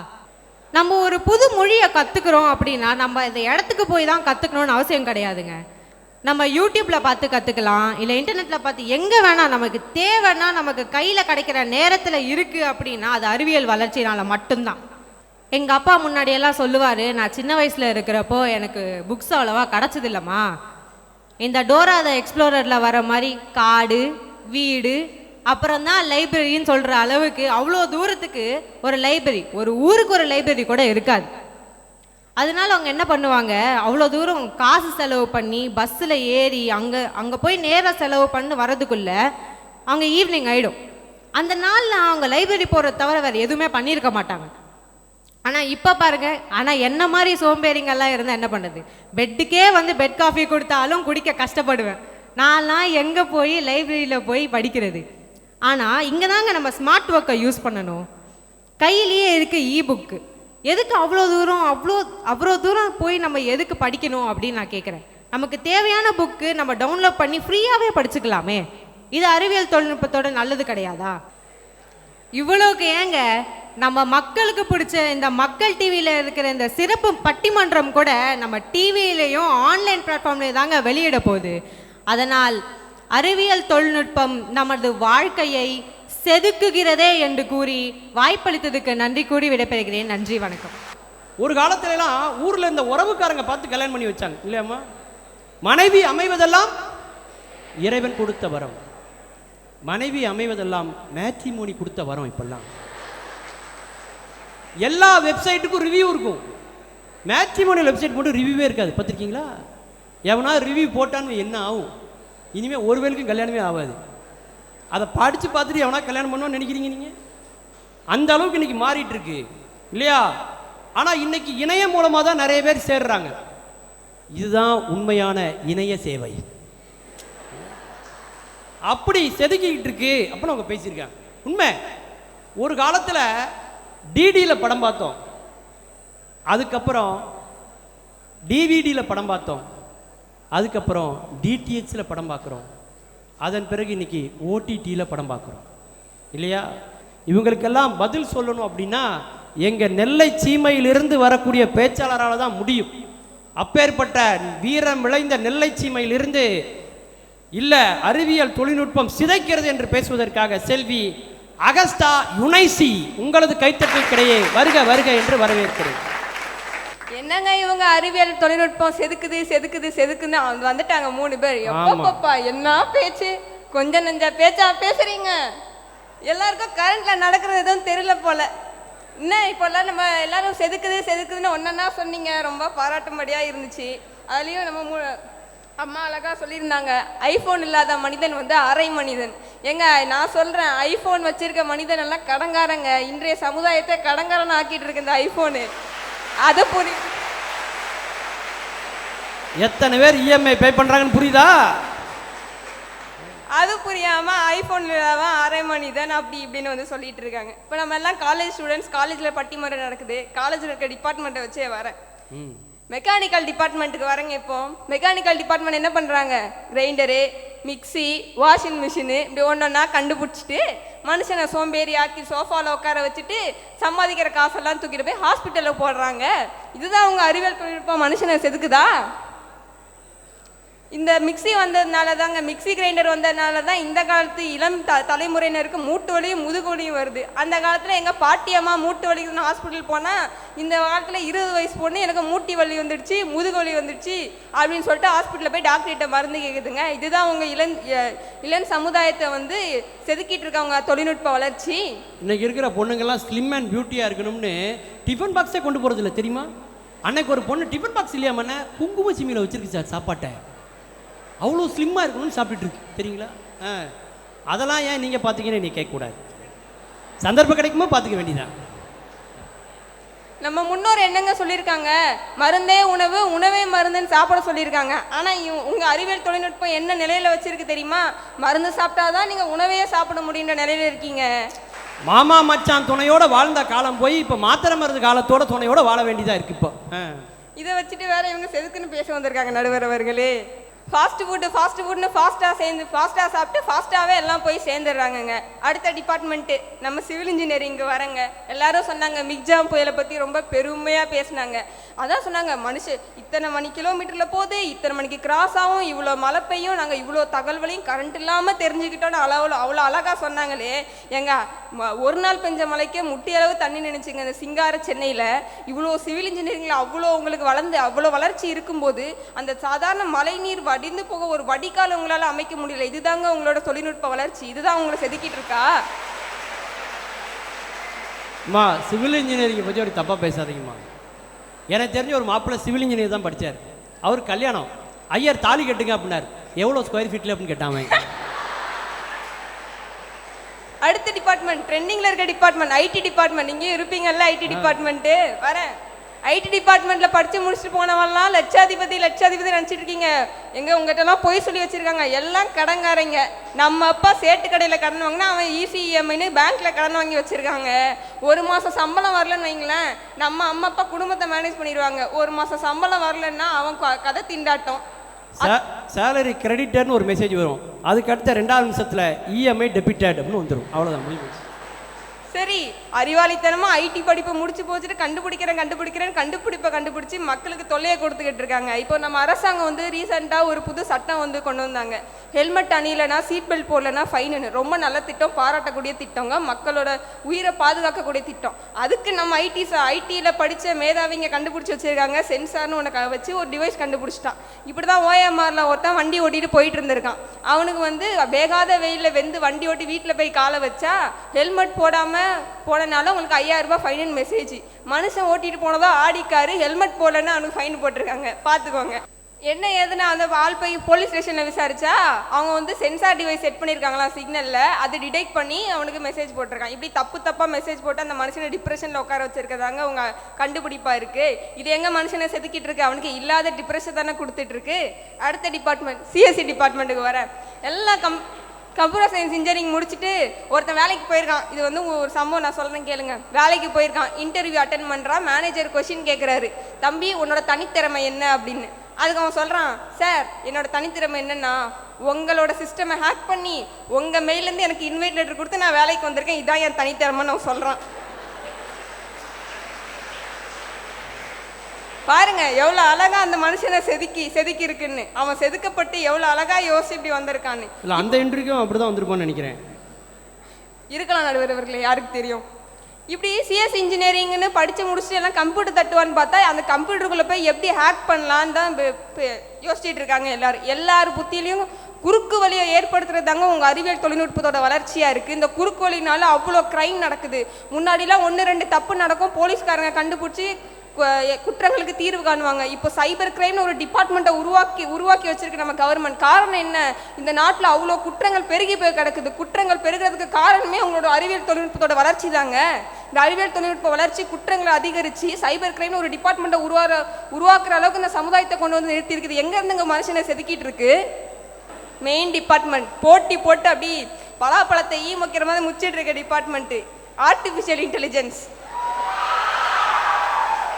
நம்ம ஒரு புது மொழியை கற்றுக்குறோம் அப்படின்னா நம்ம இந்த இடத்துக்கு போய் தான் கற்றுக்கணும்னு அவசியம் கிடையாதுங்க. நம்ம யூடியூப்பில் பார்த்து கற்றுக்கலாம், இல்லை இன்டர்நெட்டில் பார்த்து எங்கே வேணால் நமக்கு தேவைன்னா நமக்கு கையில் கிடைக்கிற நேரத்தில் இருக்குது அப்படின்னா அது அறிவியல் வளர்ச்சினால் மட்டும்தான். எங்கள் அப்பா முன்னாடியெல்லாம் சொல்லுவார், நான் சின்ன வயசில் இருக்கிறப்போ எனக்கு புக்ஸ் அவ்வளோவா கிடச்சதில்லம்மா, இந்த டோரா த எக்ஸ்ப்ளோரரில் வர மாதிரி காடு வீடு அப்புறம் தான் லைப்ரரின்னு சொல்கிற அளவுக்கு அவ்வளோ தூரத்துக்கு ஒரு லைப்ரரி, ஒரு ஊருக்கு ஒரு லைப்ரரி கூட இருக்காது. அதனால அவங்க என்ன பண்ணுவாங்க, அவ்வளோ தூரம் காசு செலவு பண்ணி பஸ்ஸில் ஏறி அங்கே போய் நேராக செலவு பண்ணி வரதுக்குள்ளே அவங்க ஈவினிங் ஆகிடும். அந்த நாளில் அவங்க லைப்ரரி போகிறத தவிர வேறு எதுவுமே பண்ணியிருக்க மாட்டாங்க. ஆனால் இப்போ பாருங்கள், ஆனால் என்ன மாதிரி சோம்பேறிங்கெல்லாம் இருந்தால் என்ன பண்ணுறது, பெட்டுக்கே வந்து பெட் காஃபி கொடுத்தாலும் குடிக்க கஷ்டப்படுவேன். நான்லாம் எங்கே போய் லைப்ரரியில் போய் படிக்கிறது? ஆனால் இங்கே தாங்க நம்ம ஸ்மார்ட் ஒர்க்கை யூஸ் பண்ணணும். கையிலேயே இருக்குது இ-புக்கு. எதுக்கு அவ்வளோ தூரம் போய் நம்ம எதுக்கு படிக்கணும் அப்படின்னு நான் கேட்குறேன். நமக்கு தேவையான புக்கு நம்ம டவுன்லோட் பண்ணி ஃப்ரீயாகவே படிச்சுக்கலாமே. இது அறிவியல் தொழில்நுட்பத்தோட நல்லது கிடையாதா? இவ்வளோக்கு ஏங்க நம்ம மக்களுக்கு பிடிச்ச இந்த மக்கள் டிவியில் இருக்கிற இந்த சிறப்பு பட்டிமன்றம் கூட நம்ம டிவியிலையும் ஆன்லைன் பிளாட்ஃபார்ம்லேயும் தாங்க வெளியிட போகுது. அதனால் அறிவியல் தொழில்நுட்பம் நமது வாழ்க்கையை செதுக்குகிறதே என்று கூறி வாய்ப்பளித்ததுக்கு நன்றி கூறி விடைபெறுகிறேன். நன்றி, வணக்கம். ஒரு காலத்துலலாம் ஊரில் இந்த உறவுக்காரங்க பார்த்து கல்யாணம் பண்ணி வச்சாங்க இல்லையாம்மா? மனைவி அமைவதெல்லாம் இறைவன் கொடுத்த வரம், மனைவி அமைவதெல்லாம் மேட்ரிமோனி கொடுத்த வரம். இப்பெல்லாம் எல்லா வெப்சைட்டுக்கும் ரிவ்யூ இருக்கும், மேட்ரிமோனி வெப்சைட் போட்டு ரிவ்யூவே இருக்காது. பார்த்துருக்கீங்களா? எவனா ரிவ்யூ போட்டான்னு என்ன ஆகும்? இனிமேல் ஒரு வேலைக்கும் கல்யாணமே ஆகாது. அதை படித்து பார்த்துட்டு எவனா கல்யாணம் பண்ணுவான்னு நினைக்கிறீங்க நீங்கள்? அந்த அளவுக்கு இன்றைக்கி மாறிட்டு இருக்கு இல்லையா? ஆனால் இன்னைக்கு இணையம் மூலமாக தான் நிறைய பேர் சேர்றாங்க. இதுதான் உண்மையான இணைய சேவை. அப்படி செதுக்கிக்கிட்டு இருக்கு அப்படின்னு அவங்க பேசியிருக்காங்க. உண்மை. ஒரு காலத்தில் டிடியில் படம் பார்த்தோம், அதுக்கப்புறம் டிவிடியில் படம் பார்த்தோம், அதுக்கப்புறம் டிடிஹெச்சில் படம் பார்க்குறோம், அதன் பிறகு இன்னைக்கு ஓடிடியில் படம் பார்க்குறோம் இல்லையா? இவங்களுக்கெல்லாம் பதில் சொல்லணும் அப்படின்னா எங்கள் நெல்லை சீமையிலிருந்து வரக்கூடிய பேச்சாளரால் தான் முடியும். அப்பேற்பட்ட வீரம் விளைந்த நெல்லை சீமையிலிருந்து இல்லை அறிவியல் தொழில்நுட்பம் சிதைக்கிறது என்று பேசுவதற்காக செல்வி அகஸ்டா யுனைசி உங்களது கைத்தட்டலுக்கிடையே வருக வருக என்று வரவேற்கிறேன். என்னங்க இவங்க அறிவியல் தொழில்நுட்பம் செதுக்குன்னு வந்துட்டாங்க 3 பேர். எப்பப்பா என்ன பேச்சு, கொஞ்சம் நெஞ்ச பேச்சா பேசுறீங்க. எல்லாருக்கும் கரண்ட்ல நடக்கிறது எதுவும் தெரியல போல. என்ன இப்போல்லாம் நம்ம எல்லாரும் செதுக்குதுன்னு ஒன்னா சொன்னீங்க, ரொம்ப பாராட்டும்படியா இருந்துச்சு. அதுலயும் நம்ம அம்மா அழகா சொல்லியிருந்தாங்க, ஐபோன் இல்லாத மனிதன் வந்து அரை மனிதன். ஏங்க நான் சொல்றேன், ஐபோன் வச்சிருக்க மனிதன் எல்லாம் கடங்காரங்க. இன்றைய சமுதாயத்தை கடங்காரன் ஆக்கிட்டு இருக்கு இந்த ஐபோனு. அது புரியுது. எத்தனை பேர் இஎம்ஐ பே பண்றாங்கன்னு புரியுதா? அது புரியாம ஐபோன் இல்லாமல் அரை மனிதன் அப்படி இப்படின்னு வந்து சொல்லிட்டு இருக்காங்க. இப்போ நம்ம எல்லாம் காலேஜ் ஸ்டூடெண்ட்ஸ், காலேஜில் பட்டிமறை நடக்குது. காலேஜில் இருக்க டிபார்ட்மெண்ட்டை வச்சே வரேன். மெக்கானிக்கல் டிபார்ட்மெண்ட்டுக்கு வரேங்க. இப்போ மெக்கானிக்கல் டிபார்ட்மெண்ட் என்ன பண்ணுறாங்க, கிரைண்டரு, மிக்சி, வாஷிங் மிஷினு இப்படி ஒன்றொன்னா கண்டுபிடிச்சிட்டு மனுஷனை சோம்பேறி ஆக்கி சோஃபாவில் உட்கார வச்சுட்டு சம்பாதிக்கிற காசெல்லாம் தூக்கிட்டு போய் ஹாஸ்பிட்டலில் போடுறாங்க. இதுதான் அவங்க அறிவியல் தொழில்நுட்பம் மனுஷனை செதுக்குதா? இந்த மிக்சி வந்ததுனால தாங்க, மிக்சி கிரைண்டர் வந்ததுனால தான் இந்த காலத்து இளம் தலைமுறையினருக்கு மூட்டு வலியும் முதுகு வலியும் வருது. அந்த காலத்தில் எங்கள் பாட்டியம்மா மூட்டு வலிக்குன்னு ஹாஸ்பிட்டல் போனால், இந்த காலத்தில் 20 வயசு பொண்ணு எனக்கு மூட்டி வலி வந்துடுச்சு, முதுகு வலி வந்துடுச்சு அப்படின்னு சொல்லிட்டு ஹாஸ்பிட்டலில் போய் டாக்டர்கிட்ட மருந்து கேட்குதுங்க. இதுதான் உங்கள் இளம் சமுதாயத்தை வந்து செதுக்கிட்டு இருக்காங்க தொழில்நுட்ப வளர்ச்சி. இன்னைக்கு இருக்கிற பொண்ணுங்கள்லாம் ஸ்லிம் அண்ட் பியூட்டியாக இருக்கணும்னு டிஃபன் பாக்ஸே கொண்டு போகிறது இல்லை தெரியுமா? அன்னைக்கு ஒரு பொண்ணு டிஃபன் பாக்ஸ் இல்லையாமண்ணே குங்கும சிமியில் வச்சிருக்கு சார் சாப்பாட்டை, அவ்வளோ ஸ்லிம்மாக இருக்கணும்னு சாப்பிட்டுட்டு இருக்கு தெரியுங்களா? அதெல்லாம் ஏன் நீங்கள் பார்த்தீங்கன்னு நீ கேட்கக்கூடாது, சந்தர்ப்பம் கிடைக்குமோ பார்த்துக்க வேண்டியதான். நம்ம முன்னோர் என்னங்க சொல்லியிருக்காங்க, மருந்தே உணவு, உணவே மருந்துன்னு சாப்பிட சொல்லியிருக்காங்க. ஆனால் உங்கள் அறிவியல் தொழில்நுட்பம் என்ன நிலையில் வச்சிருக்கு தெரியுமா? மருந்து சாப்பிட்டாதான் நீங்கள் உணவையே சாப்பிட முடியுன்ற நிலையில் இருக்கீங்க. மாமா மச்சான் துணையோட வாழ்ந்த காலம் போய் இப்போ மாத்திரை மருந்து காலத்தோட துணையோட வாழ வேண்டியதாக இருக்கு. இப்போ இதை வச்சுட்டு வேற இவங்க செதுக்குன்னு பேச வந்திருக்காங்க நடுவர் அவர்களே. ஃபாஸ்ட் ஃபுட்னு ஃபாஸ்ட்டாக சாப்பிட்டு ஃபாஸ்ட்டாகவே எல்லாம் போய் சேர்ந்துடுறாங்கங்க. அடுத்த டிபார்ட்மெண்ட்டு நம்ம சிவில் இன்ஜினியரிங்கு வரங்க. எல்லாரும் சொன்னாங்க மிக்ஜாம் புயலை பற்றி ரொம்ப பெருமையாக பேசினாங்க. அதான் சொன்னாங்க, மனுஷன் இத்தனை மணி கிலோமீட்டரில் போகுது, இத்தனை மணிக்கு கிராஸ் ஆகும், இவ்வளோ மழை பெய்யும், நாங்கள் இவ்வளோ தகவல்களையும் கரண்ட் இல்லாமல் தெரிஞ்சுக்கிட்டோன்னு அவ்வளோ அழகாக சொன்னாங்களே. ஏங்க ஒரு நாள் பெஞ்ச மழைக்கே முட்டி அளவு தண்ணி நினைச்சிங்க இந்த சிங்கார சென்னையில். இவ்வளோ சிவில் இன்ஜினியரிங்கில் அவ்வளோ உங்களுக்கு அவ்வளோ வளர்ச்சி இருக்கும்போது அந்த சாதாரண மழை நீர் வடிந்து போக ஒரு வடிகால் உங்களால் அமைக்க முடியல. இதுதாங்க உங்களோட தொழில்நுட்ப வளர்ச்சி. இதுதான் உங்களை செதுக்கிட்டு இருக்கா? அம்மா சிவில் இன்ஜினியரிங்கை பற்றி ஒரு தப்பாக பேசாதீங்கம்மா. எனக்கு தெரிஞ்ச ஒரு மாப்பிள்ளை சிவில் இன்ஜினியர் தான் படித்தார். அவர் கல்யாணம், ஐயர் தாலி கட்டுங்க அப்படின்னார். எவ்வளோ ஸ்கொயர் ஃபீட்டில் அப்படின்னு கேட்டாங்க. அடுத்த டிபார்ட்மெண்ட், ட்ரெண்டிங்கில் இருக்க டிபார்ட்மெண்ட் ஐடி டிபார்ட்மெண்ட். இங்கேயும் இருப்பீங்கல்ல ஐடி டிபார்ட்மெண்ட்டு. வரேன். ஐடி டிபார்ட்மெண்ட்டில் படித்து முடிச்சுட்டு போனவெல்லாம் லட்சாதிபதி நினச்சிட்டு இருக்கீங்க. எங்கே உங்கள்கிட்டலாம் பொய் சொல்லி வச்சுருக்காங்க. எல்லாம் கடங்காரங்க. நம்ம அப்பா சேட்டு கடையில் கடன் வாங்கினா அவன் இசிஇஎம்ஐன்னு பேங்க்கில் கடன் வாங்கி வச்சுருக்காங்க. ஒரு மாதம் சம்பளம் வரலன்னு வைங்களேன், நம்ம அம்மா அப்பா குடும்பத்தை மேனேஜ் பண்ணிடுவாங்க. ஒரு மாதம் சம்பளம் வரலன்னா அவன் கதை திண்டாட்டம். சேலரி கிரெடிட்டர்னு ஒரு மெசேஜ் வரும், அதுக்கு அடுத்த 2வது நிமிஷத்தில் இஎம்ஐ டெபிட்டட் அப்படின்னு வந்துடும். அவ்வளோதான் முடிவு. சரி, அறிவாளித்தனமா ஐடி படிப்பை முடிச்சு போச்சுட்டு கண்டுபிடிச்சு மக்களுக்கு தொல்லையை கொடுத்துக்கிட்டு இருக்காங்க. இப்போ நம்ம அரசாங்கம் வந்து ரீசெண்டாக ஒரு புது சட்டம் வந்து கொண்டு வந்தாங்க. ஹெல்மெட் அணியிலனா, சீட் பெல்ட் போடலனா ஃபைனு. ரொம்ப நல்ல திட்டம், பாராட்டக்கூடிய திட்டங்க, மக்களோட உயிரை பாதுகாக்கக்கூடிய திட்டம். அதுக்கு நம்ம ஐடியில் படித்த மேதாவிங்க கண்டுபிடிச்சி வச்சிருக்காங்க. சென்சார்னு ஒன்று வச்சு ஒரு டிவைஸ் கண்டுபிடிச்சிட்டான். இப்படி தான் ஓஎம்ஆரில் ஒருத்தன் வண்டி ஓட்டிட்டு போயிட்டு இருந்திருக்கான். அவனுக்கு வந்து வேகாத வெயிலில் வெந்து வண்டி ஓட்டி வீட்டில் போய் காலை வச்சா ஹெல்மெட் போனனால உங்களுக்கு 5000 ரூபாய் ஃபைன் மெசேஜ். மனுஷன் ஓட்டிட்டு போனதோ ஆடிக்காரு, ஹெல்மெட் போடலன்னு அவனுக்கு ஃபைன் போட்டிருக்காங்க. பார்த்துக்கோங்க என்ன ஏதுன்னா. அந்த ஆள் போய் போலீஸ் ஸ்டேஷனில் விசாரிச்சா அவங்க வந்து சென்சார் டிவைஸ் செட் பண்ணியிருக்காங்களா சிக்னலில், அது டிடெக்ட் பண்ணி அவனுக்கு மெசேஜ் போட்டிருக்கான். இப்படி தப்பாக மெசேஜ் போட்டு அந்த மனுஷனை டிப்ரெஷனில் உட்கார வச்சிருக்கதாங்க உங்க கண்டுபிடிப்பா இருக்கு. இது எங்க மனுஷனை செதுக்கிட்டு இருக்கு? அவனுக்கு இல்லாத டிப்ரெஷன் தானே கொடுத்துட்டு இருக்கு. அடுத்த டிபார்ட்மெண்ட் சிஎஸ்சி டிபார்ட்மெண்ட்டுக்கு வர. எல்லா கம்ப்யூட்டர் சயின்ஸ் இன்ஜினியரிங் முடிச்சுட்டு ஒருத்தன் வேலைக்கு போயிருக்கான். இது வந்து ஒரு சம்பவம் நான் சொல்கிறேன் கேளுங்க. வேலைக்கு போயிருக்கான், இன்டர்வியூ அட்டன் பண்ணுறான். மேனேஜர் கொஸ்டின் கேட்குறாரு, தம்பி உன்னோட தனித்திறமை என்ன அப்படின்னு. அதுக்கு அவன் சொல்கிறான், சார் என்னோட தனித்திறமை என்னன்னா உங்களோட சிஸ்டமை ஹேக் பண்ணி உங்கள் மெயிலேருந்து எனக்கு இன்வைட் லெட்டர் கொடுத்து நான் வேலைக்கு வந்திருக்கேன், இதான் என் தனித்திறமைன்னு அவன் சொல்கிறான். பாருங்க எவ்வளோ அழகா அந்த மனுஷனை செதுக்கி இருக்குன்னு. அவன் செதுக்கப்பட்டு எவ்வளோ அழகா யோசிச்சு இப்படி வந்திருக்கான்னு. இல்லை, அந்த இன்டர்வியூக்கும் அப்படி தான் வந்திருப்பான்னு நினைக்கிறேன். இருக்கலாம் நடுவர் அவர்களே, யாருக்கு தெரியும். இப்படி சிஎஸ் இன்ஜினியரிங்னு படித்து முடிச்சுட்டு எல்லாம் கம்ப்யூட்டர் தட்டுவான்னு பார்த்தா அந்த கம்ப்யூட்டருக்குள்ளே போய் எப்படி ஹேக் பண்ணலான்னு தான் யோசிச்சுட்டு இருக்காங்க எல்லார் புத்தியிலையும். குறுக்கு வழியை ஏற்படுத்துறதாங்க உங்கள் அறிவியல் தொழில்நுட்பத்தோட வளர்ச்சியாக இருக்குது. இந்த குறுக்கு வழினால அவ்வளோ க்ரைம் நடக்குது. முன்னாடிலாம் 1-2 தப்பு நடக்கும், போலீஸ்காரங்க கண்டுபிடிச்சி குற்றங்களுக்கு தீர்வு காணுவாங்க. இப்போ சைபர் கிரைம்னு ஒரு டிபார்ட்மெண்ட்டை உருவாக்கி வச்சிருக்கு நம்ம கவர்மெண்ட். காரணம் என்ன? இந்த நாட்டில் அவ்வளோ குற்றங்கள் பெருகி போய் கிடக்குது. குற்றங்கள் பெருகிறதுக்கு காரணமே உங்களோட அறிவியல் தொழில்நுட்பத்தோட வளர்ச்சி தாங்க. இந்த அறிவியல் தொழில்நுட்ப வளர்ச்சி குற்றங்களை அதிகரித்து சைபர் கிரைம்னு ஒரு டிபார்ட்மெண்ட்டை உருவாக்குற அளவுக்கு இந்த சமுதாயத்தை கொண்டு வந்து நிறுத்தி இருக்குது. எங்கேருந்து மனுஷனை செதுக்கிட்டு இருக்கு? மெயின் டிபார்ட்மெண்ட் போட்டி போட்டு அப்படி பலாப்பழத்தை ஈமக்கிற மாதிரி முச்சிட்டு இருக்க டிபார்ட்மெண்ட்டு ஆர்டிஃபிஷியல் இன்டெலிஜென்ஸ்.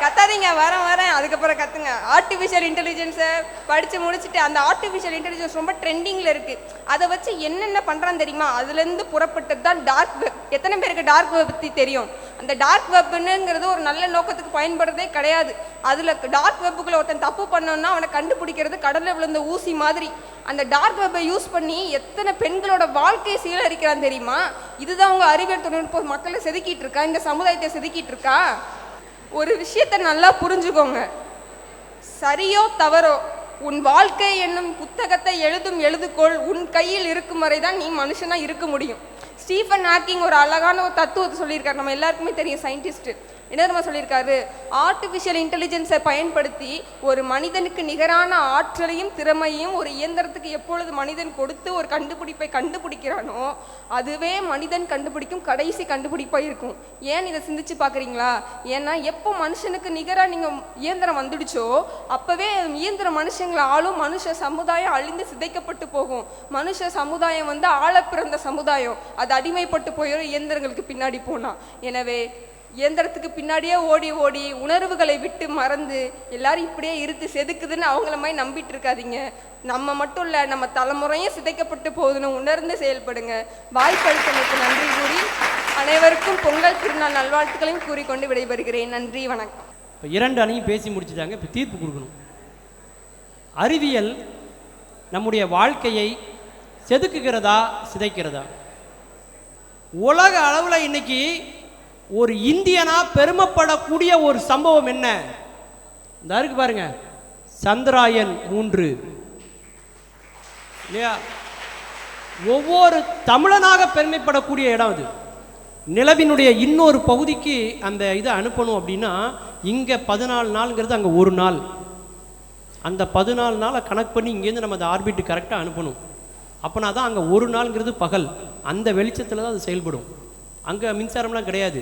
கத்தாதீங்க, வரேன் அதுக்கப்புறம் கத்துங்க. ஆர்டிஃபிஷியல் இன்டெலிஜென்ஸை படித்து முடிச்சுட்டு அந்த ஆர்டிஃபிஷியல் இன்டெலிஜென்ஸ் ரொம்ப ட்ரெண்டிங்கில் இருக்குது. அதை வச்சு என்னென்ன பண்ணுறான்னு தெரியுமா? அதுலேருந்து புறப்பட்டது தான் டார்க் வெப். எத்தனை பேருக்கு டார்க் வெப் பற்றி தெரியும்? அந்த டார்க் வெப்னுங்கிறது ஒரு நல்ல நோக்கத்துக்கு பயன்படுறதே கிடையாது. அதில் டார்க் வெப்புக்குள்ள ஒருத்தன் தப்பு பண்ணோன்னா அவனை கண்டுபிடிக்கிறது கடலில் விழுந்த ஊசி மாதிரி. அந்த டார்க் வெப்பை யூஸ் பண்ணி எத்தனை பெண்களோட வாழ்க்கையை சீரழிக்கிறான் தெரியுமா? இதுதான் உங்கள் அறிவியல் தொழில்நுட்ப மக்களை செதுக்கிட்டு இருக்கா, இந்த சமுதாயத்தை செதுக்கிட்டு இருக்கா? ஒரு விஷயத்தை நல்லா புரிஞ்சுக்கோங்க. சரியோ தவறோ உன் வாழ்க்கை என்னும் புத்தகத்தை எழுதும் எழுதுகோள் உன் கையில் இருக்கும் வரை தான் நீ மனுஷனா இருக்க முடியும். ஸ்டீஃபன் ஹாக்கிங் ஒரு அழகான ஒரு தத்துவத்தை சொல்லியிருக்காரு, நம்ம எல்லாருக்குமே தெரியும். சயின்டிஸ்ட் என்ன தெரியுமா சொல்லியிருக்காரு? ஆர்டிஃபிஷியல் இன்டெலிஜென்ஸை பயன்படுத்தி ஒரு மனிதனுக்கு நிகரான ஆற்றலையும் திறமையும் ஒரு இயந்திரத்துக்கு எப்பொழுது மனிதன் கொடுத்து ஒரு கண்டுபிடிப்பை கண்டுபிடிக்கிறானோ அதுவே மனிதன் கண்டுபிடிக்கும் கடைசி கண்டுபிடிப்பாக இருக்கும். ஏன் இதை சிந்திச்சு பார்க்குறீங்களா? ஏன்னா எப்போ மனுஷனுக்கு நிகராக நீங்கள் இயந்திரம் வந்துடுச்சோ அப்போவே இயந்திர மனுஷங்களை ஆளும் மனுஷ சமுதாயம் அழிந்து சிதைக்கப்பட்டு போகும். மனுஷ சமுதாயம் வந்து ஆழ பிறந்த சமுதாயம், அது அடிமைப்பட்டு போயிடும் இயந்திரங்களுக்கு பின்னாடி போனால். எனவே இயந்திரத்துக்கு பின்னாடியே ஓடி உணர்வுகளை விட்டு மறந்து எல்லாரும் இப்படியே இருத்து செதுக்குதுன்னு அவங்கள மாதிரி நம்பிட்டு இருக்காதீங்க. நம்ம மட்டும் இல்லை, நம்ம தலைமுறையும் சிதைக்கப்பட்டு போகுதுன்னு உணர்ந்து செயல்படுங்க. வாய்ப்பளித்தமைக்கு நன்றி கூறி அனைவருக்கும் பொங்கல் திருநாள் நல்வாழ்த்துக்களையும் கூறிக்கொண்டு விடைபெறுகிறேன். நன்றி, வணக்கம். இப்போ 2 அணியும் பேசி முடிச்சுட்டாங்க. இப்போ தீர்ப்பு கொடுக்கணும். அறிவியல் நம்முடைய வாழ்க்கையை செதுக்குகிறதா சிதைக்கிறதா? உலக அளவில் இன்னைக்கு ஒரு இந்தியனா பெருமைப்படக்கூடிய ஒரு சம்பவம் என்ன? இந்த இருக்கு பாருங்க, சந்திராயன் 3 இல்லையா? ஒவ்வொரு தமிழனாக பெருமைப்படக்கூடிய இடம் அது. நிலவினுடைய இன்னொரு பகுதிக்கு அந்த இதை அனுப்பணும் அப்படின்னா இங்கே 14 நாளுங்கிறது அங்கே ஒரு நாள். அந்த 14 நாளை கணக்கு பண்ணி இங்கேருந்து நம்ம அந்த ஆர்பிட்டு கரெக்டாக அனுப்பணும். அப்போனா தான் அங்கே ஒரு நாளுங்கிறது பகல். அந்த வெளிச்சத்தில் தான் அது செயல்படும். அங்கே மின்சாரம்லாம் கிடையாது.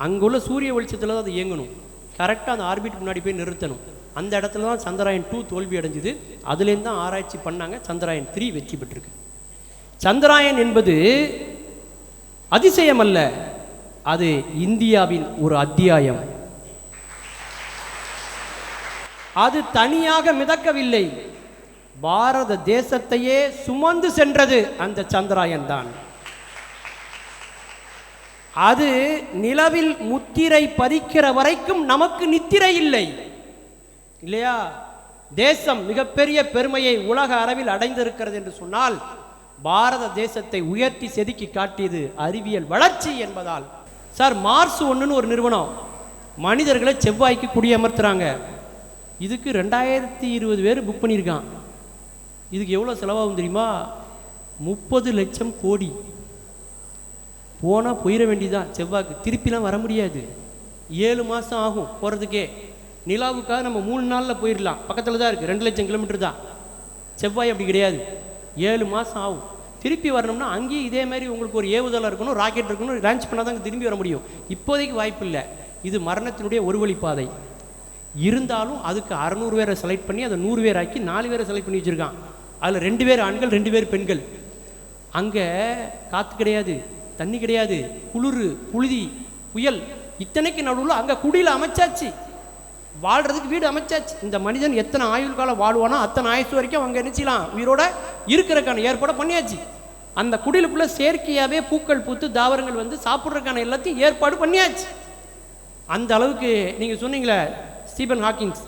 அங்கே உள்ள சூரிய வெளிச்சத்தில் தான் அது இயங்கணும். கரெக்டாக அந்த ஆர்பிட் முன்னாடி போய் நிறுத்தணும். அந்த இடத்துல தான் சந்திராயன் 2 தோல்வி அடைஞ்சுது. அதுலேருந்து தான் ஆராய்ச்சி பண்ணாங்க. சந்திராயன் 3 வெற்றி பெற்றிருக்கு. சந்திராயன் என்பது அதிசயம் அல்ல, அது இந்தியாவின் ஒரு அத்தியாயம். அது தனியாக மிதக்கவில்லை, பாரத தேசத்தையே சுமந்து சென்றது அந்த சந்திராயன் தான். அது நிலவில் முத்திரை பதிக்கிற வரைக்கும் நமக்கு நித்திரை இல்லை இல்லையா? தேசம் மிகப்பெரிய பெருமையை உலக அளவில் அடைந்திருக்கிறது என்று சொன்னால் பாரத தேசத்தை உயர்த்தி செதுக்கி காட்டியது அறிவியல் வளர்ச்சி என்பதால். சார், மார்ஸ் 1ன்னு ஒரு நிறுவனம் மனிதர்களை செவ்வாய்க்கு குடியமர்த்துறாங்க. இதுக்கு 2020 பேர் புக் பண்ணியிருக்கான். இதுக்கு எவ்வளோ செலவாகும் தெரியுமா? 30 லட்சம் கோடி. போனால் போயிட வேண்டியதான் செவ்வாய்க்கு, திருப்பிலாம் வர முடியாது. 7 மாதம் ஆகும் போகிறதுக்கே. நிலாவுக்காக நம்ம 3 நாளில் போயிடலாம், பக்கத்தில் தான் இருக்குது, 2 லட்சம் கிலோமீட்டர் தான். செவ்வாய் அப்படி கிடையாது, 7 மாதம் ஆகும். திருப்பி வரணும்னா அங்கேயும் இதே மாதிரி உங்களுக்கு ஒரு ஏவுதளம் இருக்கணும், ராக்கெட் இருக்கணும், லான்ச் பண்ணால் தான் திரும்பி வர முடியும். இப்போதைக்கு வாய்ப்பு இல்லை. இது மரணத்தினுடைய ஒரு வழிப்பாதை. இருந்தாலும் அதுக்கு 600 பேரை செலக்ட் பண்ணி அதை 100 பேர் ஆக்கி 4 பேரை செலக்ட் பண்ணி வச்சுருக்கான். அதில் 2 பேர் ஆண்கள் 2 பேர் பெண்கள். அங்கே காற்று கிடையாது, தண்ணி கிடையாது, குளிர், புழுதி, புயல், இத்தனைக்கு நடுவில் அங்கே குடியில் அமைச்சாச்சு, வாழ்கிறதுக்கு வீடு அமைச்சாச்சு. இந்த மனிதன் எத்தனை ஆயுள் காலம் வாழ்வானோ அத்தனை ஆயுசு வரைக்கும் அவங்க நினைச்சிக்கலாம் உயிரோட இருக்கிறதுக்கான ஏற்பாடு பண்ணியாச்சு. அந்த குடிலுக்குள்ளே செயற்கையாகவே பூக்கள் பூத்து தாவரங்கள் வந்து சாப்பிட்றதுக்கான எல்லாத்தையும் ஏற்பாடு பண்ணியாச்சு. அந்த அளவுக்கு நீங்கள் சொன்னீங்களே ஸ்டீபன் ஹாக்கிங்ஸ்,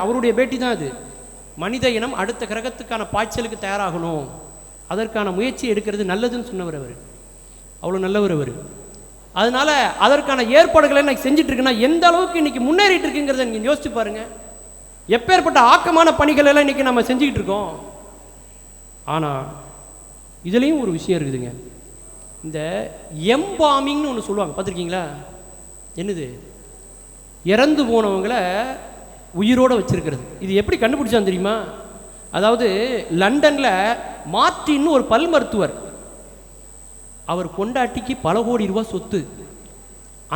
அவருடைய பேட்டி தான் அது. மனித இனம் அடுத்த கிரகத்துக்கான பாய்ச்சலுக்கு தயாராகணும், அதற்கான முயற்சி எடுக்கிறது நல்லதுன்னு சொன்னவர் அவர். அவ்வளோ நல்லவர் அவர். அதனால அதற்கான ஏற்பாடுகளை இன்னைக்கு செஞ்சுட்டு இருக்குன்னா எந்த அளவுக்கு இன்னைக்கு முன்னேறிட்டு இருக்குங்கிறத நீங்கள் யோசிச்சு பாருங்க. எப்பேற்பட்ட ஆக்கமான பணிகள் எல்லாம் இன்னைக்கு நம்ம செஞ்சுக்கிட்டு இருக்கோம். ஆனால் இதுலேயும் ஒரு விஷயம் இருக்குதுங்க. இந்த எம்பாமிங்னு ஒன்று சொல்லுவாங்க, பார்த்துருக்கீங்களா? என்னது? இறந்து போனவங்களை உயிரோடு வச்சிருக்கிறது. இது எப்படி கண்டுபிடிச்சான்னு தெரியுமா? அதாவது லண்டனில் மார்ட்டின்னு ஒரு பல் மருத்துவர், அவர் பொண்டாட்டிக்கு பல கோடி ரூபாய் சொத்து.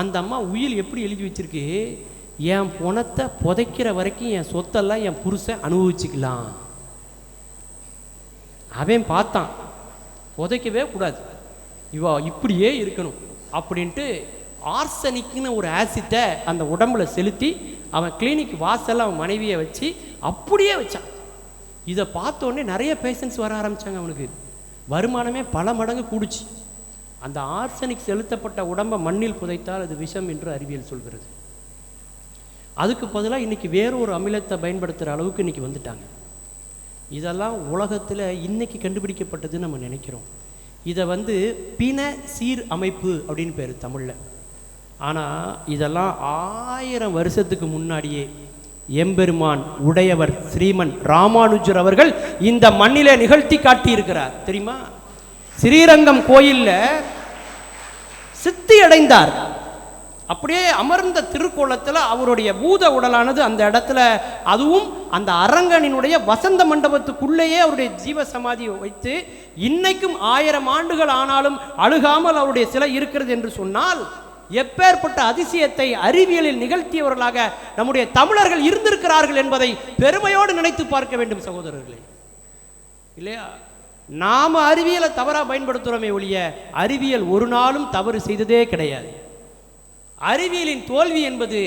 அந்த அம்மா உயில் எப்படி எழுதி வச்சிருக்கு, என் பணத்தை புதைக்கிற வரைக்கும் என் சொத்தெல்லாம் என் புருஷன் அனுபவிச்சுக்கலாம். அவன் பார்த்தான், புதைக்கவே கூடாது, இவா இப்படியே இருக்கணும் அப்படின்ட்டு ஆர்சனிக்னு ஒரு ஆசிட்டை அந்த உடம்புல செலுத்தி அவன் கிளினிக் வாசலில் அவன் மனைவியை வச்சு அப்படியே வச்சான். இதை பார்த்தோன்னே நிறைய பேஷண்ட்ஸ் வர ஆரம்பித்தாங்க. அவனுக்கு வருமானமே பல மடங்கு கூடுச்சு. அந்த ஆர்சனிக் செலுத்தப்பட்ட உடம்பை மண்ணில் புதைத்தால் அது விஷம் என்று அறிவியல் சொல்கிறது. அதுக்கு பதிலாக இன்றைக்கி வேறொரு அமிலத்தை பயன்படுத்துகிற அளவுக்கு இன்றைக்கி வந்துட்டாங்க. இதெல்லாம் உலகத்தில் இன்றைக்கி கண்டுபிடிக்கப்பட்டதுன்னு நம்ம நினைக்கிறோம். இதை வந்து பிண சீர் அமைப்பு அப்படின்னு பேர் தமிழில். ஆனால் இதெல்லாம் 1000 வருஷத்துக்கு முன்னாடியே எம்பெருமான் உடையவர் ஸ்ரீமன் ராமானுஜர் அவர்கள் இந்த மண்ணிலே நிகழ்த்தி காட்டியிருக்கிறார். தெரியுமா? ஸ்ரீரங்கம் கோயிலில் சித்தி அடைந்தார். அப்படியே அமர்ந்த திருக்கோலத்தில் அவருடைய பூத உடலானது அந்த இடத்துல, அதுவும் அந்த அரங்கனினுடைய வசந்த மண்டபத்துக்குள்ளேயே அவருடைய ஜீவ சமாதியை வைத்து இன்னைக்கும் 1000 ஆண்டுகள் ஆனாலும் அழுகாமல் அவருடைய சிலை இருக்கிறது என்று சொன்னால் எப்பேற்பட்ட அதிசயத்தை அறிவியலில் நிகழ்த்தியவர்களாக நம்முடைய தமிழர்கள் இருந்திருக்கிறார்கள் என்பதை பெருமையோடு நினைத்து பார்க்க வேண்டும் சகோதரர்களே. இல்லையா? நாம அறிவியலை தவறாக பயன்படுத்துகிறோமே ஒழிய அறிவியல் ஒரு நாளும் தவறு செய்ததே கிடையாது. அறிவியலின் தோல்வி என்பது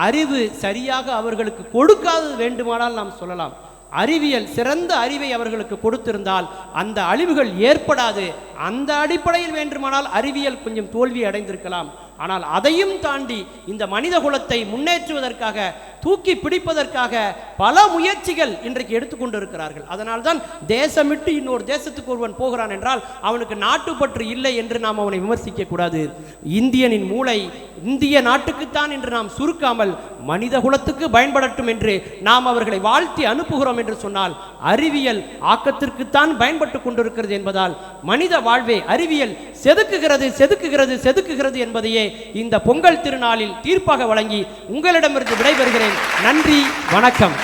அறிவு சரியாக அவர்களுக்கு கொடுக்காதது வேண்டுமானால் நாம் சொல்லலாம். அறிவியல் சிறந்த அறிவை அவர்களுக்கு கொடுத்திருந்தால் அந்த அழிவுகள் ஏற்படாது. அந்த அடிப்படையில் வேண்டுமானால் அறிவியல் கொஞ்சம் தோல்வி அடைந்திருக்கலாம். ஆனால் அதையும் தாண்டி இந்த மனித குலத்தை முன்னேற்றுவதற்காக, தூக்கி பிடிப்பதற்காக பல முயற்சிகள் இன்றைக்கு எடுத்துக்கொண்டு இருக்கிறார்கள். அதனால்தான் தேசமிட்டு இன்னொரு தேசத்துக்கு ஒருவன் போகிறான் என்றால் அவனுக்கு நாட்டுப்பற்று இல்லை என்று நாம் அவனை விமர்சிக்க கூடாது. இந்தியனின் மூளை இந்திய நாட்டுக்குத்தான் என்று நாம் சுருக்காமல் மனித குலத்துக்கு பயன்படட்டும் என்று நாம் அவர்களை வாழ்த்தி அனுப்புகிறோம் என்று சொன்னால் அறிவியல் ஆக்கத்திற்குத்தான் பயன்பட்டு கொண்டிருக்கிறது என்பதால் மனித வாழ்வை அறிவியல் செதுக்குகிறது செதுக்குகிறது செதுக்குகிறது என்பதையே இந்த பொங்கல் திருநாளில் தீர்ப்பாக வழங்கி உங்களிடமிருந்து விடைபெறுகிறேன். நன்றி, வணக்கம்.